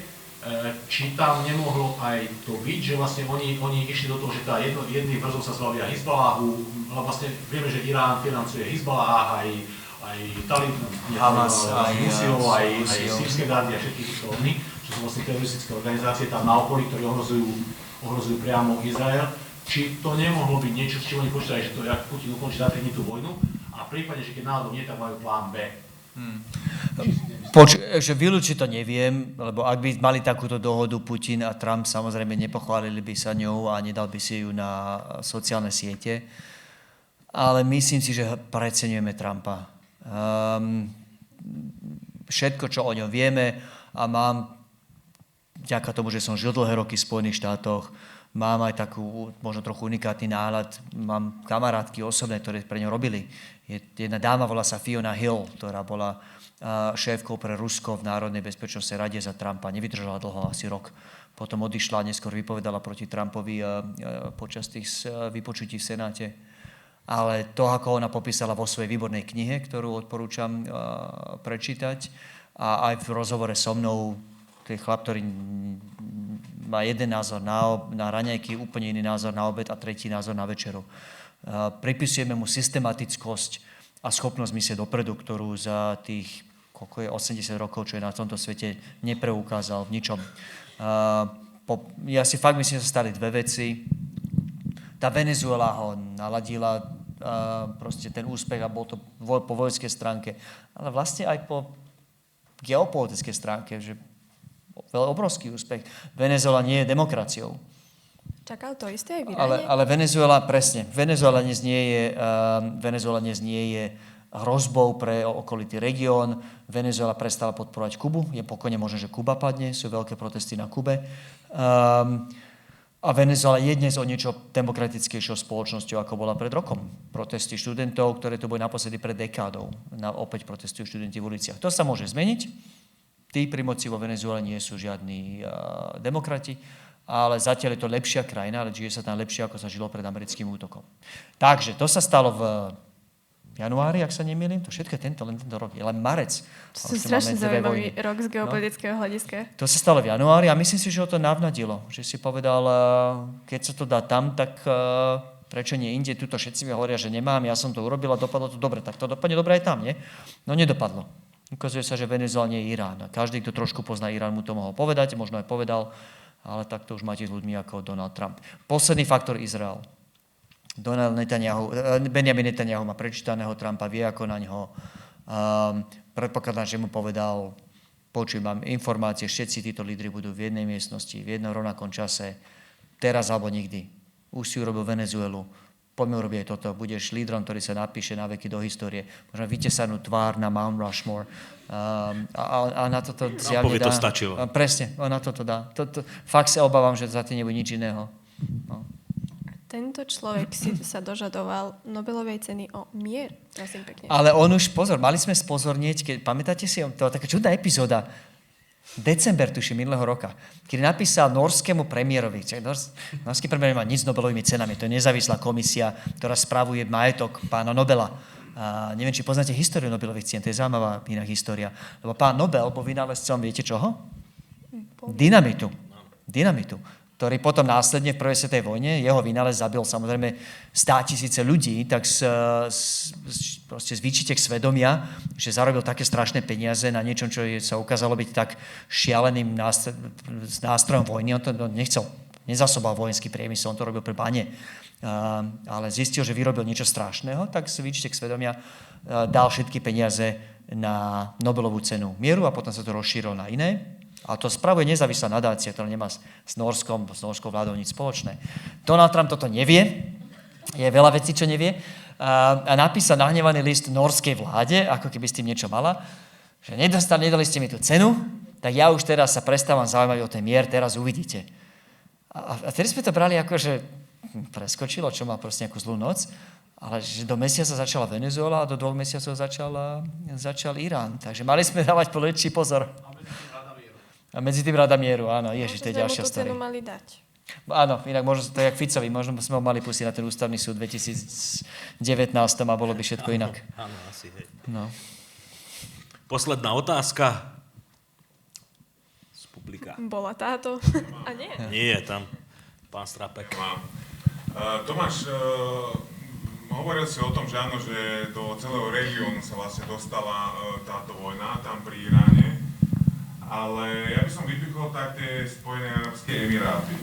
Či tam nemohlo aj to byť, že vlastne oni išli do toho, že tá jedným vrzom sa zbavia Hizbaláhu, vlastne vieme, že Irán financuje Hizbaláh, aj Taliban, Hamas, aj Husiov, aj sírske gardy a všetky týchto oni, čo sú vlastne teroristické organizácie tam na okolí, ktoré ohrozujú priamo Izrael. Či to nemohlo byť niečo, s čím oni počítali, že to jak Putin ukončí za 3 dní tú vojnu a v prípade, že keď náhodou nie, tak majú plán B. Že vylúčiť to neviem, lebo ak by mali takúto dohodu Putin a Trump, samozrejme nepochválili by sa ňou a nedal by si ju na sociálne siete. Ale myslím si, že preceňujeme Trumpa. Všetko, čo o ňom vieme, a mám, vďaka tomu, že som žil dlhé roky v Spojených štátoch, mám aj takú, možno trochu unikátny náhľad, mám kamarátky osobné, ktoré pre ňo robili. Jedna dáma volá sa Fiona Hill, ktorá bola šéfkou pre Rusko v Národnej bezpečnostnej rade za Trumpa. Nevydržala dlho, asi rok. Potom odišla a neskôr vypovedala proti Trumpovi počas tých vypočutí v Senáte. Ale to, ako ona popísala vo svojej výbornej knihe, ktorú odporúčam prečítať, a aj v rozhovore so mnou, to je chlap, ktorý má jeden názor na raňajky, úplne iný názor na obed a tretí názor na večeru. Pripisujeme mu systematickosť a schopnosť myslieť dopredu, ktorú za tých, koľko je, 80 rokov, čo je na tomto svete, nepreukázal v ničom. Ja si fakt myslím, že sa stali dve veci. Tá Venezuela ho naladila, proste ten úspech, a bol to po vojenskej stránke, ale vlastne aj po geopolitickej stránke, že obrovský úspech. Venezuela nie je demokraciou. Čakal to isté aj v Iráne? Ale Venezuela, presne, Venezuela dnes nie je hrozbou pre okolitý región. Venezuela prestala podporovať Kubu. Je pokojne možné, že Kuba padne. Sú veľké protesty na Kube. A Venezuela je dnes o niečo demokratickejšou spoločnosťou, ako bola pred rokom. Protesty študentov, ktoré tu boli naposledy pred dekádou. Opäť protestujú študenti v uliciach. To sa môže zmeniť. Tí pri moci vo Venezuele nie sú žiadni demokrati, ale zatiaľ je to lepšia krajina, ale žije sa tam lepšie, ako sa žilo pred americkým útokom. Takže to sa stalo v januári, ak sa nemýlim, to všetko len tento rok, je len marec. To je strašne zaujímavý rok z geopolitického hľadiska. To sa stalo v januári a myslím si, že ho to navnadilo. Že si povedal, keď sa to dá tam, tak prečo nie inde? Tuto všetci mi hovoria, že nemám, ja som to urobil a dopadlo to dobre. Tak to dopadne dobre aj tam, nie? No nedopadlo. Ukazuje sa, že Venezuela nie je Irán. Každý, kto trošku pozná Irán, mu to mohol povedať, možno aj povedal, ale tak to už máte s ľuďmi ako Donald Trump. Posledný faktor Izrael. Benjamin Netanyahu má prečítaného Trumpa, vie ako na ňo. Predpokladám, že mu povedal, počuj, mám informácie, všetci títo lídri budú v jednej miestnosti, v jednom rovnakom čase, teraz alebo nikdy. Už si urobil Venezuelu, poďme urobiť aj toto, budeš lídrom, ktorý sa napíše na veky do histórie. Možno vytesanú tvár na Mount Rushmore. A na toto zjavne dá. to stačilo. Presne, na toto dá. Fakt sa obávam, že za tým nebude nič iného. No. Tento človek si sa dožadoval Nobelovej ceny o mier, prosím pekne. Ale on už, pozor, mali sme spozornieť, keď, pamätáte si, to taká čudná epizóda, december, tuším, minulého roka, keď napísal norskému premiérovi, norský premiér má nič s Nobelovými cenami, to je nezávislá komisia, ktorá spravuje majetok pána Nobela. Neviem, či poznáte históriu Nobelových cien, to je zaujímavá iná história. Lebo pán Nobel bol vynálezcom, viete čoho? Dynamitu, ktorý potom následne v prvej svetovej vojne, jeho vynález zabil samozrejme 100 000 ľudí, tak proste z výčitek svedomia, že zarobil také strašné peniaze na niečom, čo sa ukázalo byť tak šialeným nástrojom vojny. On to nechcel, nezasobal vojenský priemysel, on to robil pre bane, ale zistil, že vyrobil niečo strašného, tak z výčitek svedomia dal všetky peniaze na Nobelovú cenu mieru a potom sa to rozšírilo na iné. A to spravuje nezávislá nadácia, ktorá nemá s norskou vládou nič spoločné. Donald Trump toto nevie, je veľa vecí, čo nevie, a napísal nahnevaný list norskej vláde, ako keby s tým niečo mala, že nedali ste mi tú cenu, tak ja už teraz sa prestávam zaujímať o ten mier, teraz uvidíte. A tedy sme to brali ako, že preskočilo, čo má proste nejakú zlú noc, ale že do mesiaca začala Venezuela a do 2 mesiacov začal Irán. Takže mali sme dávať väčší pozor. A medzi tým rada mieru, áno, ježiš, to je ďalšia story. Možno sme mu mali dať. Áno, inak možno to je jak Ficovi, možno sme ho mali pustiť na ten ústavný súd v 2019 a bolo by všetko inak. Áno, asi, hej. No. Posledná otázka z publika. Bola táto? A nie. Nie je tam pán Strapek. Tomáš, hovoril si o tom, že áno, že do celého regiónu sa vlastne dostala táto vojna tam pri Iráne. Ale ja by som vypichol tak tie Spojené arabské emiráty.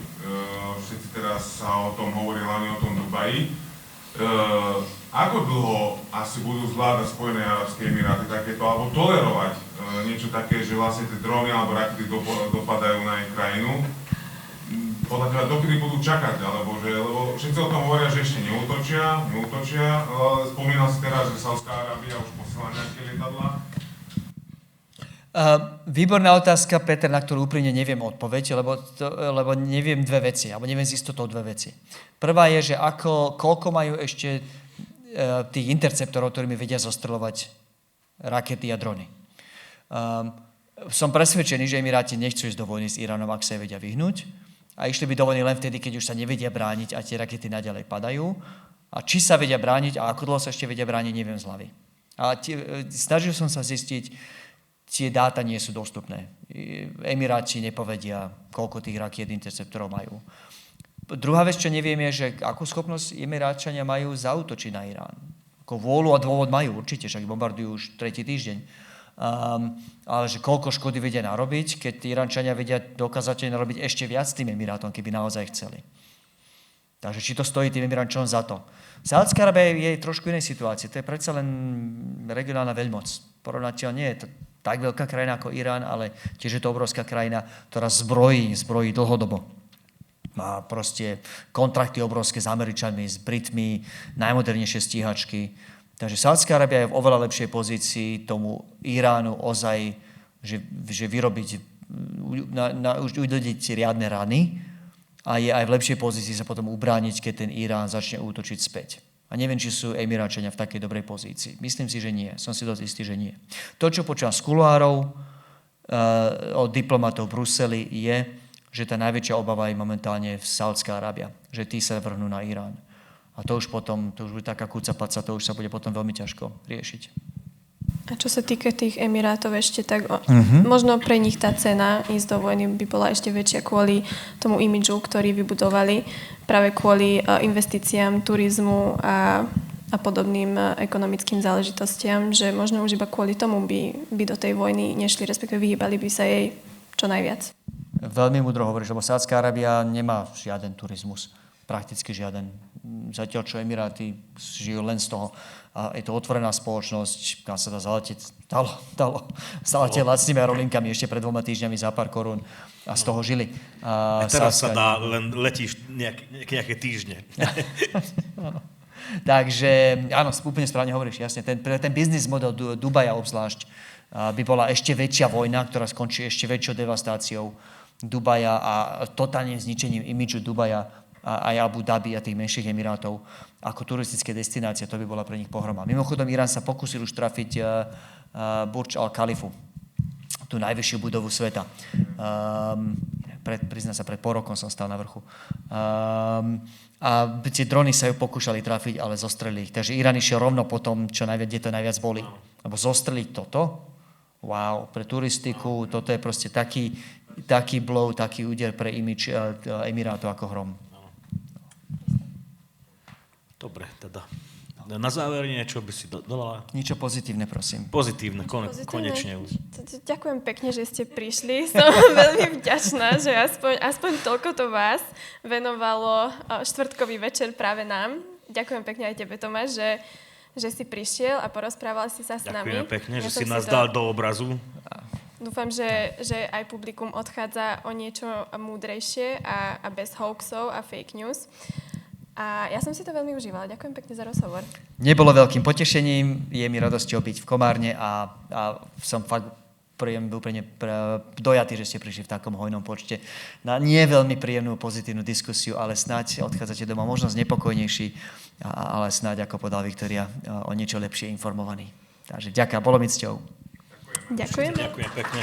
Všetci teraz sa o tom hovorí, hlavne o tom Dubaji. ako dlho asi budú zvládať Spojené arabské emiráty takéto, alebo tolerovať niečo také, že vlastne tie dróny alebo rakety dopadajú na ich krajinu? Podľa teba dokedy budú čakať, lebo všetci o tom hovoria, že ešte neútočia. Spomínal si teraz, že Saudská Arábia už posiela nejaké lietadlá. Výborná otázka, Peter, na ktorú úprimne neviem odpoveď, lebo neviem dve veci, alebo neviem z istotou dve veci. Prvá je, že koľko majú ešte tých interceptorov, ktorými vedia zostreľovať rakety a drony. Som presvedčený, že Emiráti nechcú ísť do vojny s Iránom, ak sa vedia vyhnúť. A išli by do vojny len vtedy, keď už sa nevedia brániť a tie rakety naďalej padajú. A či sa vedia brániť a ako dlho sa ešte vedia brániť, neviem z hlavy. A snažil som sa zistiť, tie dáta nie sú dostupné. Emiráti nepovedia, koľko tých rakiet interceptorov majú. Druhá vec, čo neviem, je, že akú schopnosť Emiráčania majú zaútočiť na Irán. Ako vôľu a dôvod majú určite, však bombardujú už 3. týždeň. Ale že koľko škody vedia narobiť, keď tí Iránčania vedia dokázateľne narobiť ešte viac tým Emirátom, keby naozaj chceli. Takže či to stojí tým Emiráčom za to. Saudská Arábia je trošku inej situácii. To je predsa len regionálna veľmoc. Porovnateľne nie je to tak veľká krajina ako Irán, ale tiež je to obrovská krajina, ktorá zbrojí dlhodobo. Má proste kontrakty obrovské s Američanmi, s Britmi, najmodernejšie stíhačky. Takže Saudská Arábia je v oveľa lepšej pozícii tomu Iránu ozaj, že vyrobiť, udodiť riadne rany a je aj v lepšej pozícii sa potom ubrániť, keď ten Irán začne útočiť späť. A neviem, či sú Emiráčania v takej dobrej pozícii. Myslím si, že nie. Som si dosť istý, že nie. To, čo počúvam z kuloárov od diplomatov v Bruseli, je, že tá najväčšia obava je momentálne v Saudská Arábia. Že tí sa vrhnú na Irán. A to už bude taká kúcapaca, to už sa bude potom veľmi ťažko riešiť. A čo sa týka tých Emirátov ešte, tak možno pre nich tá cena ísť do vojny by bola ešte väčšia kvôli tomu imidžu, ktorý vybudovali, práve kvôli investíciám, turizmu a podobným ekonomickým záležitostiam, že možno už iba kvôli tomu by do tej vojny nešli, respektíve vyhýbali by sa jej čo najviac. Veľmi múdro hovoríš, lebo Saudská Arábia nemá žiaden turizmus. Prakticky žiaden. Zatiaľ, čo Emiráty žijú len z toho. A je to otvorená spoločnosť, kam sa dá zaletieť. Dalo. Zaletieť lacnými aerolinkami ešte pred 2 týždňami za pár korún. A z toho žili. A teraz sa dá, len letíš nejaké týždne. Takže, áno, úplne správne hovoríš, jasne. Ten biznis model Dubaja obzvlášť by bola ešte väčšia vojna, ktorá skončí ešte väčšou devastáciou Dubaja a totálnym zničením imidžu Dubaja a aj Abu Dhabi a tých menších emirátov ako turistické destinácie. To by bola pre nich pohroma. Mimochodom, Irán sa pokúsil už trafiť Burj Al Khalifu, tú najvyššiu budovu sveta. Priznám sa, pred pol rokom som stal na vrchu. A tie drony sa ju pokúšali trafiť, ale zostrelili ich. Takže Irán išiel rovno po tom, kde to najviac boli. Lebo zostreliť toto, wow, pre turistiku, toto je proste taký blow, taký úder pre imidž Emirátov ako hrom. Dobre, teda. Na záver niečo by si dodala? Niečo pozitívne, prosím. Pozitívne, konečne už. Ďakujem pekne, že ste prišli. Som veľmi vďačná, že aspoň toľko to vás venovalo štvrtkový večer práve nám. Ďakujem pekne aj tebe, Tomáš, že si prišiel a porozprával si sa s nami. Ďakujem pekne, že si nás dal do obrazu. Dúfam, že aj publikum odchádza o niečo múdrejšie a bez hoaxov a fake news. A ja som si to veľmi užívala. Ďakujem pekne za rozhovor. Nebolo veľkým potešením, je mi radosťou byť v Komárne a som fakt úplne dojatý, že ste prišli v takom hojnom počte na nie veľmi príjemnú pozitívnu diskusiu, ale snáď odchádzate doma možno znepokojnejší, ale snáď, ako podal Viktória, o niečo lepšie informovaný. Takže ďakujem, bolo mi cťou. Ďakujem. Ďakujem pekne.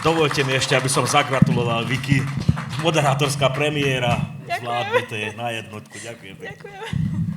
Dovoľte mi ešte, aby som zagratuloval Viki. Moderátorská premiéra. Zvládnete na jednotku. Ďakujem. Ďakujem.